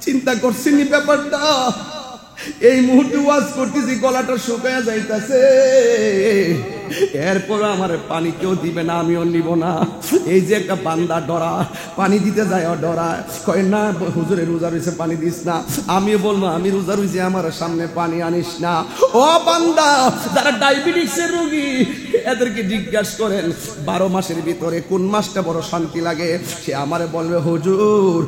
চিন্তা করছিনি ব্যাপারটা? এই মুহূর্তে ওয়াজ করতেছি, গলাটা শুকায়া যাইতাছে, এরপর আমার পানি কেউ দিবে না, আমিও নিব না। এই যে একটা বান্দা ডরা, পানি দিতে যায় ডরা, কয় না হুজুরে রোজা রয়েছে পানি দিস না। আমিও বলবো আমি রোজা রয়েছি, আমার সামনে পানি আনিস না। ও বান্দা, যারা ডায়াবেটিক্সের রোগী এদেরকে জিজ্ঞাসা করেন 12 মাসের ভিতরে কোন মাসটা বড় শান্তি লাগে, সে আমারে বলবে হুজুর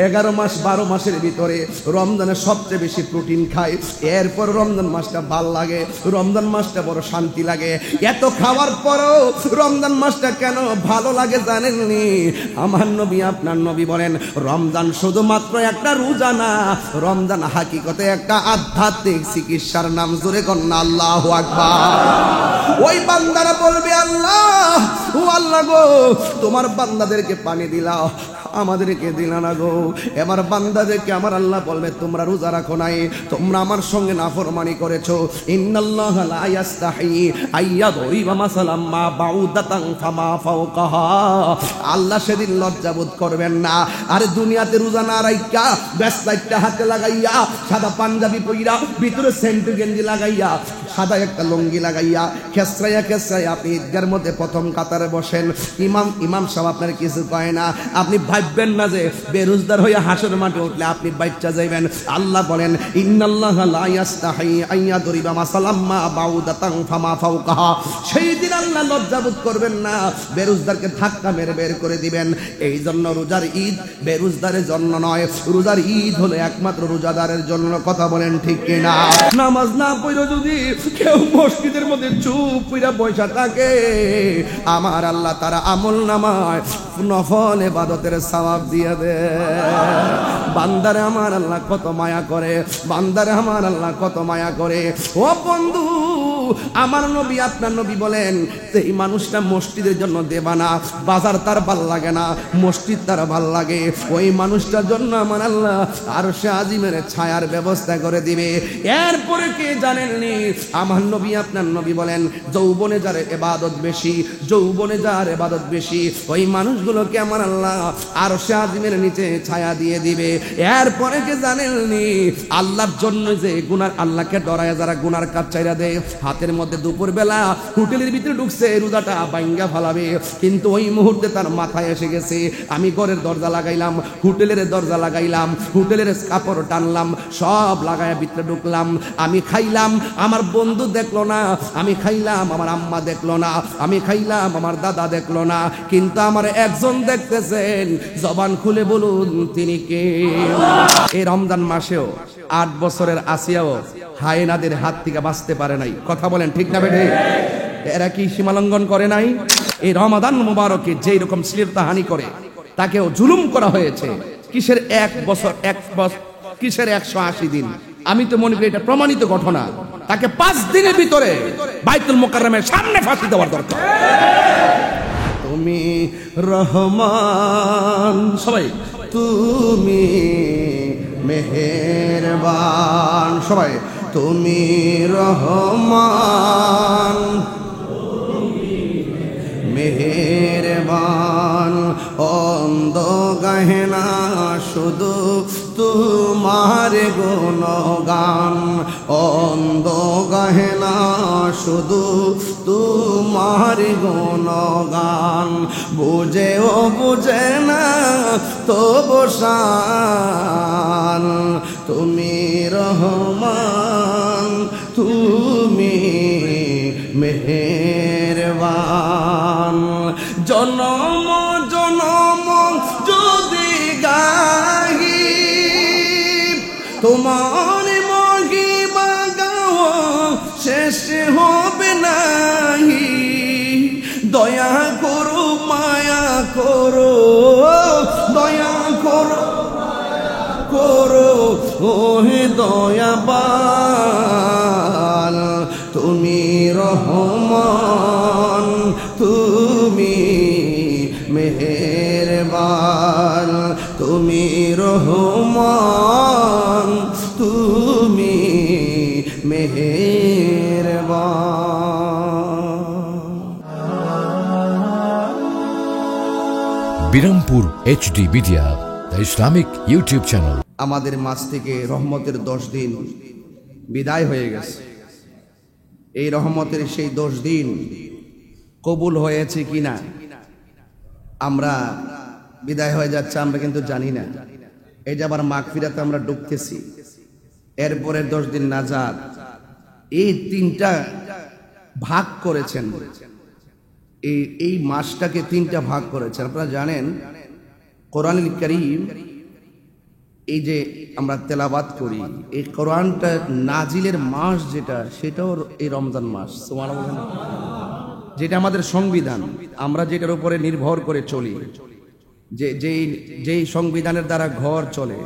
11 মাস 12 মাসের ভিতরে রমজানে সবচেয়ে বেশি প্রোটিন খায়, এরপর রমজান মাসটা ভাল লাগে, রমজান মাসটা বড় শান্তি লাগে। এত খাওয়ার পরও রমজান মাসটা কেন ভালো লাগে জানেননি? আমার নবী আপনার নবী বলেন রমজান শুধুমাত্র একটা রোজা না, রমজান হাকিকতে একটা আধ্যাত্মিক চিকিৎসার নাম। জোরে কন্যা আল্লাহু আকবার। ওই বান্দারা বলবে আল্লাহ, ও আল্লাহ গো, তোমার বান্দাদেরকে পানি দিলাও, আমাদেরকে দিলা না গো। এবার বান্দাদেরকে আমার আল্লাহ বলবে তোমরা রোজা রাখো নাই, তোমরা আমার সঙ্গে নাফরমানি করেছো। ইন্নাল্লাহা লা ইয়াস্তাহি আইয়াদরিবা মাসালাম মা বাউদাতান ফামা ফাওকাহা। আল্লাহ সেদিন লজ্জাবোধ করবেন না। আরে দুনিয়াতে রোজা না রাইখা ব্যাসলাইটটা হাতে লাগাইয়া, সাদা পাঞ্জাবি পইরা, ভিতরে সেন্টু গেঞ্জি লাগাইয়া, সাদা একটা লুঙ্গি লাগাইয়া খেসরাইয়া খেসরাইয়া আপনি ঈদগার মধ্যে প্রথম কাতারে বসেন, ইমাম সাহেব আপনার কিছু কয় না। আপনি ভাববেন না যে বেরোজগার হয়ে হাসর মাঠে উঠলে আপনি বাচ্চা যাইবেন। আল্লাহ বলেন ইন্নাল্লাহা লা ইয়াস্তাহি আইয়াদরিবা মাসালাম মা বাউদাতান ফামা ফাওকাহা। সেই দিন আল্লাহ লজ্জাবোধ করবেন না, বেরোজগারকে ধাক্কা মেরে বের করে দিবেন। এই জন্য রোজার ঈদ বেরোজগারের জন্য নয়, রোজার ঈদ হলো একমাত্র রোজাদারের জন্য। কথা বলেন ঠিক কিনা? নামাজ না পড়ে যদি কেউ মসজিদের মধ্যে চুপ কইরা বসা থাকে, আমার আল্লাহ তারা আমল নামায় নফল ইবাদতের সওয়াব দিয়ে দেয়। বান্দারে আমার আল্লাহ কত মায়া করে, বান্দারে আমার আল্লাহ কত মায়া করে। ও বন্ধু, আমার নবী আপনার নবী বলেন এই মানুষটা মসজিদের জন্য দেবা না, বাজার তার ভাল লাগে না, মসজিদ তার ভাল লাগে, ওই মানুষটার জন্য আমার আল্লাহ আরশে আজিমের ছায়ার ব্যবস্থা করে দিবে। এরপরে কে জানেননি? আমার নবী আপনার নবী বলেন যৌবনে যার ইবাদত বেশি, যৌবনে যার ইবাদত বেশি, ওই মানুষগুলোকে আমার আল্লাহ আরশে আজিমের নিচে ছায়া দিয়ে দিবে। এরপরে কে জানেননি? আল্লাহর জন্য যে গুনার, আল্লাহকে ডরায় যারা গুনার কাজ চাইরা দেয়, হাতের মধ্যে দুপুর বেলা হোটেলের ভিতরে ঢুকছে রোজাটা ভাঙ্গা ফালাবে, কিন্তু ওই মুহূর্তে তার মাথায় এসে গেছে আমি ঘরের দরজা লাগাইলাম, হোটেলের দরজা লাগাইলাম, হোটেলের কাপড় টানলাম, সব লাগায় ভিতরে ঢুকলাম, আমি খাইলাম, আমার বন্ধু দেখলো না, আমি খাইলাম, আমার আম্মা দেখলো না, আমি খাইলাম, আমার দাদা দেখলো না, কিন্তু আমার একজন দেখতেছেন। জবান খুলে বলুন তিনি কে? এই রমজান মাসেও 8 বছরের আসিয়াও হায়নাদের হাত থেকে বাঁচতে পারে নাই। কথা বলেন ঠিক না বেঠে? এরা কি সীমালঙ্ঘন করে নাই? এই রমাদান মুবারকে যেই রকম শ্লীলতাহানি করে তাকেও জুলুম করা হয়েছে। কিসের 1 বছর, কিসের 180 দিন? আমি তো মনে করি এটা প্রমাণিত ঘটনা। তাকে 5 দিনের ভিতরে বাইতুল মুকাররমের সামনে ফাঁসি দেওয়ার দরকার। তুমি রহমান, সবাই তুমি মেহেরবান, সবাই তুমি রহমান, মেহেরবান, অন্ধ গহনা শুধু তোমার গুণগান, অন্ধ গহনা শুধু তোমার গুণগান, বুঝেও বুঝে না তো বসান, তুমি রহমান, তুমি মেহেরবান। জনম জনম যদি গাহি তোমার মহিমা গাও শেষ হবে নাহি, দয়া করো মায়া করো, দয়া করো করো ওহে দয়াবান, তুমি রহমান, তুমি মেহেরবান, তুমি রহমান, তুমি মেহেরবান। Birampur HD media, the Islamic YouTube channel. আমাদের মাঝ থেকে রহমতের 10 দিন বিদায় হয়ে গেছে। এই রহমতের সেই 10 দিন কবুল হয়েছে কিনা, আমরা বিদায় হয়ে যাচ্ছে আমরা কিন্তু জানি না। এই যে আবার মাগফিরাতে আমরা ঢুকতেছি, এরপরের 10 দিন নাজাত, এই 3টা ভাগ করেছেন। এই মাসটাকে 3টা ভাগ করেছেন। আপনারা জানেন কোরআনুল কারীম এই যে আমরা তেলাওয়াত করি, এই কোরআনটা নাজিলের মাস যেটা, সেটাও এই রমজান মাস। সুবহানাল্লাহ। যেটা আমাদের সংবিধান, আমরা যেটার উপরে নির্ভর করে চলি, যেই সংবিধানের দ্বারা ঘর চলে,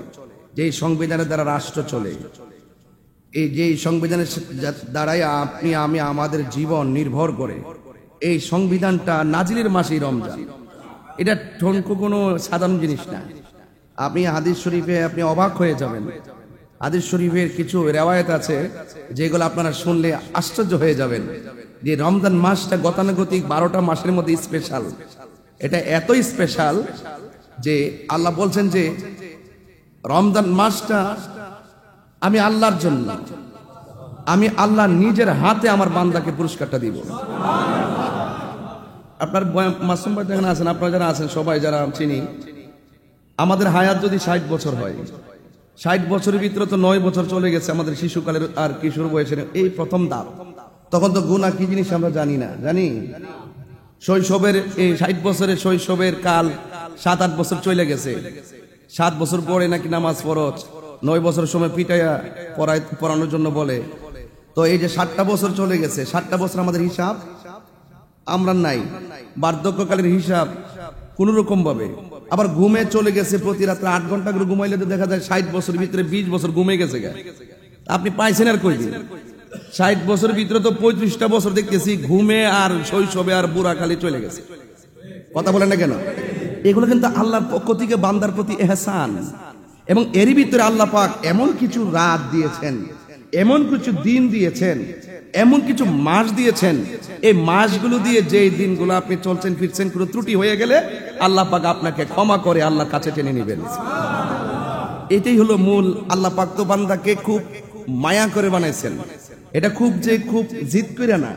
যেই সংবিধানের দ্বারা রাষ্ট্র চলে, এই যেই সংবিধানের দ্বারাই আপনি আমি আমাদের জীবন নির্ভর করে, এই সংবিধানটা নাজিলের মাসেই রমজান। এটা ঠনকো কোনো সাধারণ জিনিস না। আপনি হাদিস শরীফে আপনি অবাক হয়ে যাবেন। হাদিস শরীফের কিছু রেওয়ায়েত আছে যেগুলো আপনারা শুনলে আশ্চর্য হয়ে যাবেন, যে রমজান মাসটা গতানুগতিক 12টা মাসের মধ্যে স্পেশাল। এটা এতই স্পেশাল যে আল্লাহ বলছেন যে রমজান মাসটা আমি আল্লাহর জন্য, আমি আল্লাহ নিজের হাতে আমার বান্দাকে পুরস্কারটা দিব। আপনার মাসুম ভাই যেখানে আছেন, আপনারা যারা আছেন সবাই যারা চিনি, আমাদের হায়াত যদি 60 বছর হয়, 60 বছরের ভিতরে তো 9 বছর চলে গেছে আমাদের শিশুকালের আর কিশোর বয়সের এই প্রথম ধাপ। তখন তো গুনাহ কি জিনিস আমরা জানি না, জানি শৈশবের এই 60 বছরের শৈশবের কাল 7-8 বছর চলে গেছে। 7 বছর পরে নাকি নামাজ ফরজ, 9 বছর সময় পিটাইয়া পড়ানোর জন্য বলে। তো এই যে 7টা বছর চলে গেছে, 7টা বছর আমাদের হিসাব আমরা নাই, বার্ধক্যকালের হিসাব কোন রকম ভাবে। আবার ঘুমে চলে গেছে, প্রতি রাত্রে 8 ঘন্টা করে ঘুমাইলে তো দেখা যায় 60 বছরের ভিতরে 20 বছর ঘুমে গেছে। আপনি পাইছেন আর কই দিন? 60 বছরের ভিতরে তো 35টা বছর দেখতেছি ঘুমে আর শৈশবে আর বুড়া খালি চলে গেছে। কথা বলেন না কেন? এগুলো কিন্তু আল্লাহর পক্ষ থেকে বান্দার প্রতি ইহসান। এবং এরই ভিতরে আল্লাহ পাক এমন কিছু রাত দিয়েছেন, এমন কিছু দিন দিয়েছেন, এমন কিছু মাস দিয়েছেন, এই মাসগুলো দিয়ে যে দিনগুলো আপনি চলছেন ফিরছেন, কোনো ত্রুটি হয়ে গেলে আল্লাহ পাক আপনাকে ক্ষমা করে আল্লাহর কাছে টেনে নেবেন। এটাই হলো মূল। আল্লাহ পাক তো বান্দাকে খুব মায়া করে বানাইছেন। এটা খুব জিদ করে না,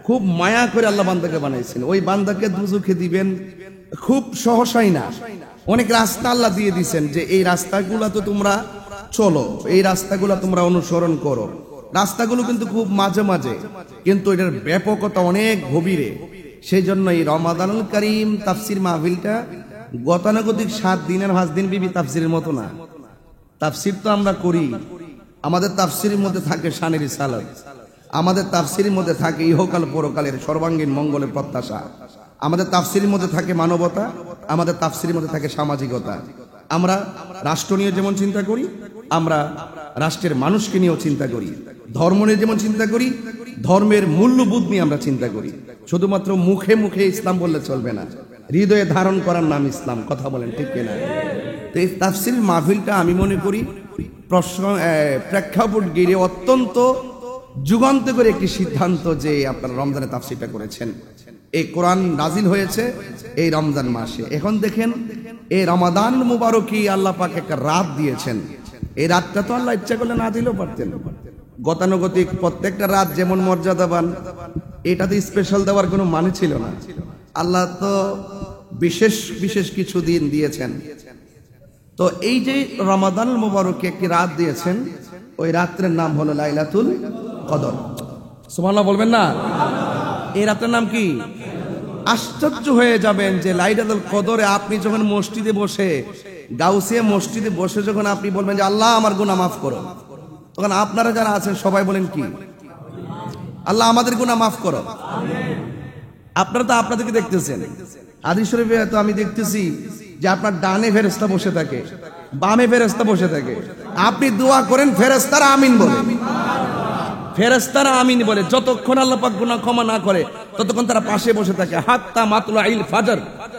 খুব মায়া করে আল্লাহ বান্দাকে বানাইছেন। ওই বান্দাকে দুজখে দিবেন খুব সহসাই না। অনেক রাস্তা আল্লাহ দিয়ে দিয়েছেন যে এই রাস্তাগুলো তো তোমরা চলো, এই রাস্তাগুলো তোমরা অনুসরণ করো। রাস্তাগুলো কিন্তু খুব মাঝে মাঝে, কিন্তু এটার ব্যাপকতা অনেক গভীরে। সেই জন্য এই রমাদানুল কারীম তাফসির মাহফিলটা গতানুগতিক 7 দিনের 5 দিন বিবি তাফসিরের মতো না। তাফসির তো আমরা করি, আমাদের তাফসিরের মধ্যে থাকে শানের রিসালাত, আমাদের তাফসিরের মধ্যে থাকে ইহকাল পরকালের সর্বাঙ্গীন মঙ্গলের প্রত্যাশা, আমাদের তাফসিরের মধ্যে থাকে মানবতা, আমাদের তাফসিরের মধ্যে থাকে সামাজিকতা। আমরা রাষ্ট্র নিয়ে যেমন চিন্তা করি, আমরা রাষ্ট্রের মানুষকে নিয়েও চিন্তা করি। ধর্ম নিয়ে যেমন চিন্তা করি, ধর্মের মূল্যবোধ নিয়ে আমরা চিন্তা করি। শুধুমাত্র মুখে মুখে ইসলাম বললে চলবে না, হৃদয়ে ধারণ করার নাম ইসলাম। কথা বলেন ঠিক কিনা? তো এই তাফসির মাহফিলটা আমি মনে করি প্রেক্ষাপট গিরে অত্যন্ত যুগান্তকারী একটি সিদ্ধান্ত যে আপনারা রমজানে তাফসিরটা করেছেন। এই কোরআন নাজিল হয়েছে এই রমজান মাসে। এখন দেখেন এই রমাদান মুবারকী আল্লাহ পাক একটা রাত দিয়েছেন। এই রাতটা তো আল্লাহ ইচ্ছা করলে না দিলেও পারতেন। গতানুগতিক প্রত্যেকটা রাত যেমন মর্যাদাবান, এটাতে স্পেশাল দেওয়ার কোনো মানে ছিল না। আল্লাহ তো বিশেষ বিশেষ কিছু দিন দিয়েছেন। তো এই যে রমাদান মুবারকে একটি রাত দিয়েছেন, ওই রাত্রের নাম হলো লাইলাতুল কদর। সুবহানাল্লাহ বলবেন না? এই রাতের নাম কি? আশ্চর্য হয়ে যাবেন যে লাইলাতুল কদরে আপনি যখন মসজিদে বসে, গাউসিয়া মসজিদে বসে যখন আপনি বলবেন যে আল্লাহ আমার গুনাহ মাফ করো, তখন আপনারা যারা আছেন সবাই বলেন কি? আল্লাহ আমাদের গুনাহ মাফ করো। আপনারা তো আপনাদেরকে দেখতেছেন। হাদিস শরীফে তো আমি দেখতেছি যে আপনার ডানে ফেরেশতা বসে থাকে, বামে ফেরেশতা বসে থাকে। আপনি দোয়া করেন, ফেরেশতারা আমিন বলে। ফেরেশতারা আমিন বলে। যতক্ষণ আল্লাহ পাক গুনাহ ক্ষমা না করে ততক্ষণ তারা পাশে বসে থাকে। হাত্তা মাতলাইল ফাজর,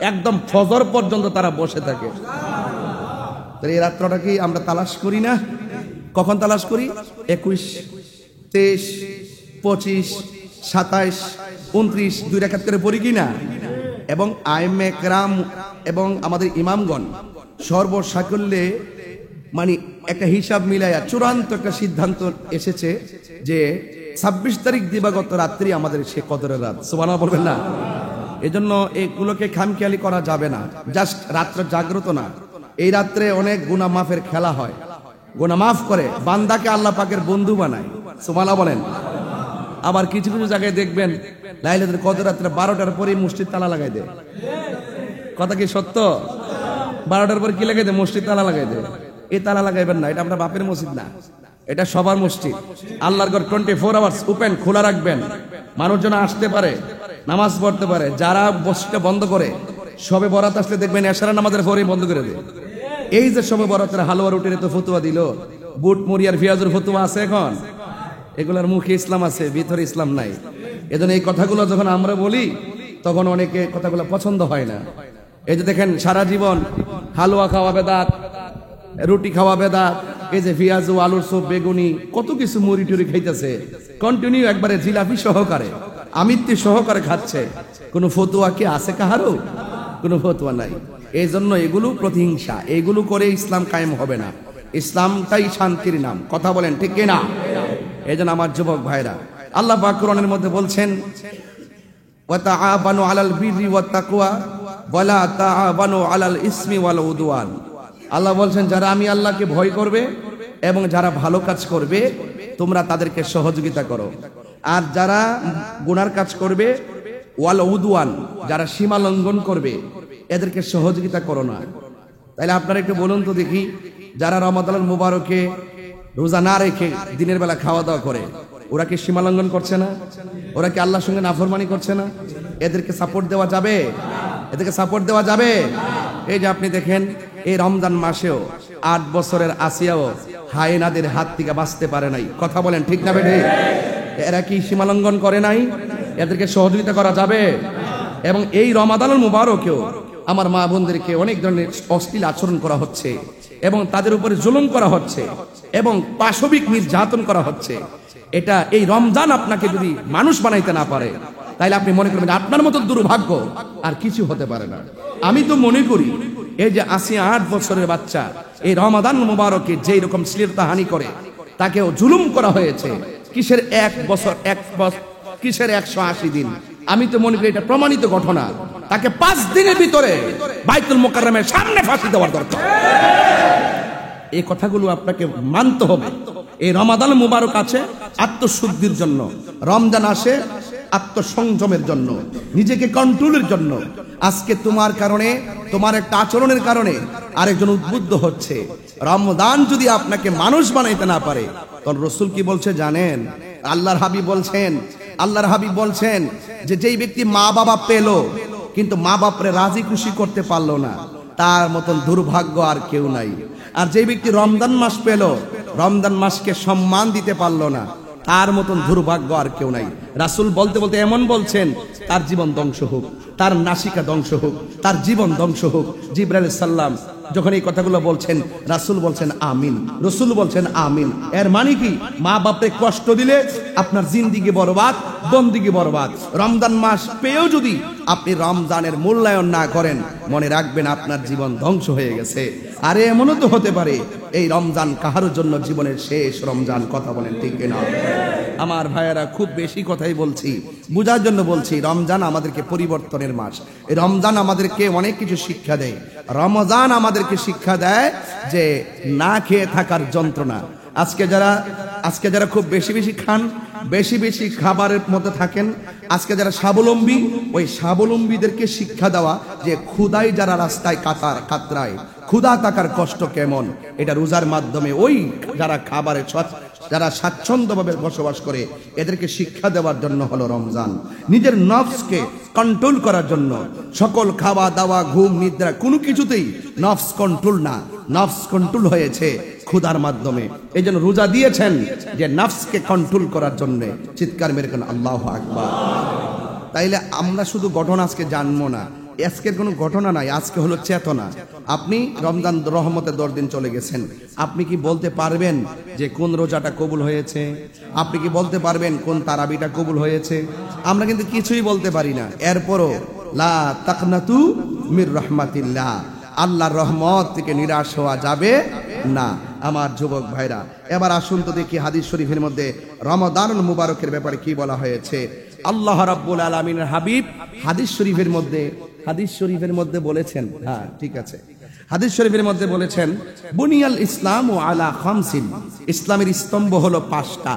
একদম ফজর পর্যন্ত তারা বসে থাকে। তো এই রাতটা কি আমরা তালাশ করি না? কখন তালাশ করি? 21, 23, 25, 27, 29 2 রাকাত করে পড়ি কি না? এবং আইমে কেরাম এবং আমাদের ইমামগণ সর্বসাকল্যে মানে একটা হিসাব মিলাইয়া চূড়ান্ত একটা সিদ্ধান্ত এসেছে যে 26 তারিখ দিবাগত রাত্রি আমাদের সে কদরের রাত। সুবহানাল্লাহ বলবেন না? এজন্য এগুলোকে খামখেয়ালি করা যাবে না। জাস্ট রাত্রে জাগ্রত না, এই রাত্রে অনেক গুনাহ মাফের খেলা হয়। গুনাহ মাফ করে বান্দাকে আল্লাহ পাকের বন্ধু বানায়। সুবহানাল্লাহ বলেন। আবার কিছু কিছু জায়গায় দেখবেন লাইলাতুল কদর রাত্রে 12টার পরে মসজিদ তালা লাগাই দেয়। কথা কি সত্য? 12টার পরে কি লাগাই দেয়? মসজিদ তালা লাগাই দেয়। এই তালা লাগাইবেন না, এটা আমরা বাপের মসজিদ না, এটা সবার মসজিদ। আল্লাহর ঘর 24 আওয়ার্স ওপেন, খোলা রাখবেন, মানুষজন আসতে পারে, নামাজ পড়তে পারে। যারা মসজিদটা বন্ধ করে সবে বরাত আসলে দেখবেন এশারা নামাজের পরেই বন্ধ করে দেয়। এই যে সবে বরাতের হালুয়া রুটির তো ফতুয়া দিল, বুট মুড়িয়ার পেঁয়াজের ফতুয়া আছে এখন, এগুলার মুখে ইসলাম আছে, ভিতরে ইসলাম নাই। এজন্য এই কথাগুলো যখন আমরা বলি তখন অনেকে কথাগুলো পছন্দ হয় না। এই যে দেখেন সারা জীবন হালুয়া খাওয়া বেদাত, রুটি খাওয়া বেদাত, এই যে পেঁয়াজ আলুর চপ বেগুনি কত কিছু মুড়ি টুরি খাইতেছে, কন্টিনিউ একবারে জিলাপি সহকারে আমিত্তি সহকারে খাচ্ছে। কোনো ফতুয়া কি আছে কাহারও? কোনো ফতুয়া নাই। এই জন্য এগুলো প্রতিহিংসা, এগুলো করে ইসলাম কায়েম হবে না। ইসলামটাই শান্তির নাম। কথা বলেন ঠিক কিনা? এই জন্য আমার যুবক ভাইরা, আল্লাহ পাক কোরআনের মধ্যে বলছেন ওয়া তাআবানু আলাল বিররি ওয়াত তাকওয়া ওয়া লা তাআবানু আলাল ইসমি ওয়াল উদওয়ান। আল্লাহ বলছেন যারা আমি আল্লাহকে ভয় করবে এবং যারা ভালো কাজ করবে তোমরা তাদেরকে সহযোগিতা করো, আর যারা গুনার কাজ করবে ওয়াল উদওয়ান, যারা সীমা লঙ্ঘন করবে এদেরকে সহযোগিতা করো না। তাইলে আপনারা একটু বলুন তো দেখি, যারা রমাদানুল মুবারকে রোজা না রেখে দিনের বেলা খাওয়া দাওয়া করে ওরা কি সীমা লঙ্ঘন করছে না? ওরা কি আল্লাহর সঙ্গে নাফরমানি করছে না? এদেরকে সাপোর্ট দেওয়া যাবে? এদেরকে সাপোর্ট দেওয়া যাবে? এই যে আপনি দেখেন এই রমজান মাসেও 8 বছরের আসিয়াও হায়েনাদের হাত থেকে বাঁচতে পারে নাই। কথা বলেন ঠিক না বেঠিক? এরা কি সীমা লঙ্ঘন করে নাই? এদেরকে সহযোগিতা করা যাবে? এবং এই রমাদানুল মুবারকেও আমার মা বোনদেরকে অনেক ধরনের অশ্লীল আচরণ করা হচ্ছে এবং তাদের উপরে জুলুম করা হচ্ছে এবং পাশবিক নির্যাতন করা হচ্ছে। এটা এই রমজান আপনাকে যদি মানুষ বানাইতে না পারে তাইলে আপনি মনে করবেন আপনার মতো দুর্ভাগ্য আর কিছু হতে পারে না। আমি তো মনে করি এই যে 8 বছরের বাচ্চা এই রমাদান মুবারকে যেই রকম শ্লীলতাহানি করে তাকেও জুলুম করা হয়েছে। কিসের 1 বছর কিসের 180 দিন? আমি তো মনে করি এটা প্রমাণিত ঘটনা। তাকে 5 দিনের ভিতরে বাইতুল মুকাররমের সামনে ফাঁসি দেওয়ার দরকার। এই কথাগুলো আপনাকে মানতে হবে। এই রমাদান মুবারক আছে আত্মশুদ্ধির জন্য, রমজান আসে আত্মসংযমের জন্য, নিজেকে কন্ট্রোলের জন্য। আজকে তোমার কারণে, তোমার একটা আচরণের কারণে আরেকজন উদ্বুদ্ধ হচ্ছে। রমজান যদি আপনাকে মানুষ বানাইতে না পারে তখন রাসূল কি বলছে জানেন? আল্লাহর হাবিব বলছেন যে যেই ব্যক্তি মা বাবা পেল কিন্তু মা বাপরে রাজি খুশি করতে পারলো না, তার মতন দুর্ভাগ্য আর কেউ নাই। আর যে ব্যক্তি রমজান মাস পেল, রমজান মাসকে সম্মান দিতে পারলো না, তার মতন দুর্ভাগ্য আর কেউ নাই। রাসূল বলতে বলতে এমন বলছেন তার জীবন ধ্বংস হোক, তার নাসিকা ধ্বংস হোক, তার জীবন ধ্বংস হোক। জিবরাইল সাল্লাম যখন এই কথাগুলো বলছেন রাসূল বলছেন আমিন, রাসূল বলছেন আমিন। এর মানে কি? মা বাপকে কষ্ট দিলে আপনার জিন্দেগি বরবাদ, বন্দেগি বরবাদ। রমজান মাস পেয়েও যদি আপনি রমজানের মূল্যায়ন না করেন মনে রাখবেন আপনার জীবন ধ্বংস হয়ে গেছে। আরে এমনও তো হতে পারে এই রমজান কাহার জন্য জীবনের শেষ রমজান। কথা বলেন ঠিক কিনা? আমার ভাইয়েরা, খুব বেশি কথাই বলছি, বুঝার জন্য বলছি। রমজান আমাদেরকে পরিবর্তনের মাস। এই রমজান আমাদেরকে অনেক কিছু শিক্ষা দেয়। রমজান আমাদেরকে শিক্ষা দেয় যে না খেয়ে থাকার যন্ত্রণা। আজকে যারা খুব বেশি খান, বেশি খাবারের মধ্যে থাকেন, আজকে যারা স্বাবলম্বী, ওই স্বাবলম্বীদেরকে শিক্ষা দেওয়া যে ক্ষুধায় যারা রাস্তায় কাতরায়, ক্ষুধা থাকার কষ্ট কেমন, এটা রোজার মাধ্যমে ওই যারা যারা স্বাচ্ছন্দ্যভাবে বসবাস করে এদেরকে শিক্ষা দেওয়ার জন্য হলো রমজান। নিজের নফসকে কন্ট্রোল করার জন্য। সকল খাওয়া দাওয়া, ঘুম, নিদ্রা কোনো কিছুতেই নফস কন্ট্রোল না, নফস কন্ট্রোল হয়েছে ক্ষুধার মাধ্যমে। এই জন্য রোজা দিয়েছেন যে নফসকে কন্ট্রোল করার জন্য। চিৎকার মেরে কেন আল্লাহু আকবার। তাইলে আমরা শুধু ঘটনা আজকে জানবো না, আজকের কোনো ঘটনা নাই, আজকে হলো চেতনা। আপনি রমজান রহমতের 10 দিন চলে গেছেন, আপনি কি বলতে পারবেন যে কোন রোজাটা কবুল হয়েছে? আপনি কি বলতে পারবেন কোন তারাবিটা কবুল হয়েছে? আমরা কিন্তু কিছুই বলতে পারি না। এরপরও লা তাকনাতু মির রাহমাতিল্লাহ, আল্লাহর রহমত থেকে নিরাশ হওয়া যাবে না। আমার যুবক ভাইরা, এবার আসুন তো দেখি হাদিস শরীফের মধ্যে রমাদানুল মুবারকের ব্যাপারে কি বলা হয়েছে। আল্লাহ রাব্বুল আলামিনের হাবিব হাদিস শরীফের মধ্যে বলেছেন, হ্যাঁ ঠিক আছে, হাদিস শরীফের মধ্যে বলেছেন, বুনিয়াল ইসলামু আলা খামসিন, ইসলামের স্তম্ভ হলো 5টা।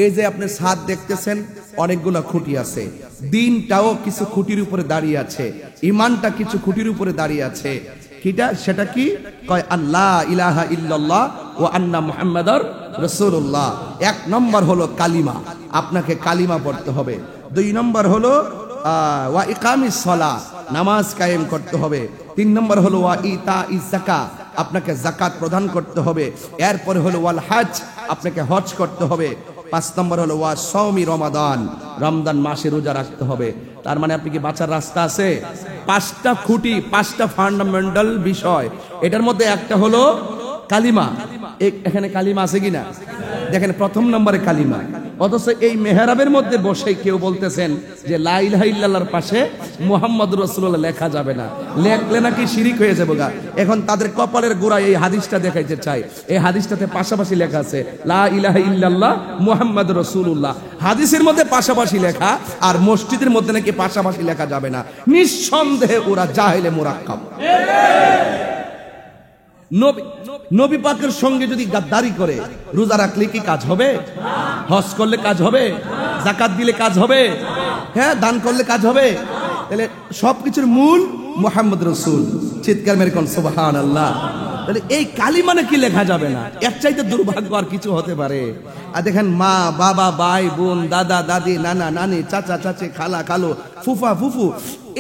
এই যে আপনি ছাদ দেখতেছেন, অনেকগুলো খুঁটি আছে, দিনটাও কিছু খুঁটির উপরে দাঁড়িয়ে আছে, ইমানটা কিছু খুঁটির উপরে দাঁড়িয়ে আছে। সেটা কি কয়? আল্লাহ ইলাহা ইল্লাল্লাহ ওয়া আন্না মুহাম্মাদার রাসূলুল্লাহ। 1 নম্বর হলো কালিমা, আপনাকে কালিমা পড়তে হবে। 2 নম্বর হলো ওয়া ইকামিস সালাহ, নামাজ কায়েম করতে হবে। 3 নম্বর হলো ওয়া ইতাইজ যাকাত, আপনাকে যাকাত প্রদান করতে হবে। এরপরে হলো ওয়াল হজ, আপনাকে হজ করতে হবে। 5 নম্বর হলো ওয়া সাওমি রমাদান, রমজান মাসে রোজা রাখতে হবে। তার মানে আপনি কি বাঁচার রাস্তা আছে? 5টা খুঁটি, 5টা ফান্ডামেন্টাল বিষয়, এটার মধ্যে একটা হলো কালিমা। এখানে কালিমা আছে কিনা দেখেন, 1ম নম্বরে কালিমা। অথচ এই মেহরাবের মধ্যে বসে কেউ বলতেছেন যে লা ইলাহা ইল্লাল্লাহর পাশে মুহাম্মাদুর রাসূলুল্লাহ লেখা যাবে না, লেখলে নাকি শিরিক হয়ে যাবে গা। এখন তাদের কপালের গোড়ায় এই হাদিসটা দেখাইতে চাই। এই হাদিসটাতে পাশাপাশি লেখা আছে লা ইলাহা ইল্লাল্লাহ মুহাম্মাদুর রাসূলুল্লাহ, হাদিসের মধ্যে পাশাপাশি লেখা, আর মসজিদের মধ্যে নাকি পাশাপাশি লেখা যাবে না। নিঃসন্দেহে ওরা জাহেলে মুরাক্কাব। নবী পাকের সঙ্গে যদি গাদ্দারি করে, রোজা রাখলে কি কাজ হবে? হজ করলে কাজ হবে? যাকাত দিলে কাজ হবে? হ্যাঁ, দান করলে কাজ হবে? তাহলে সবকিছুর মূল মুহাম্মদ রাসূল। চিৎকার মেরে কোন সুবহানাল্লাহ। তাহলে এই কালিমা নাকি লেখা যাবে না, এর চাইতে দুর্ভাগ্য আর কিছু হতে পারে? আর দেখেন, মা বাবা, ভাই বোন, দাদা দাদি, নানা নানি, চাচা চাচি, খালা খালু, ফুফা ফুফু,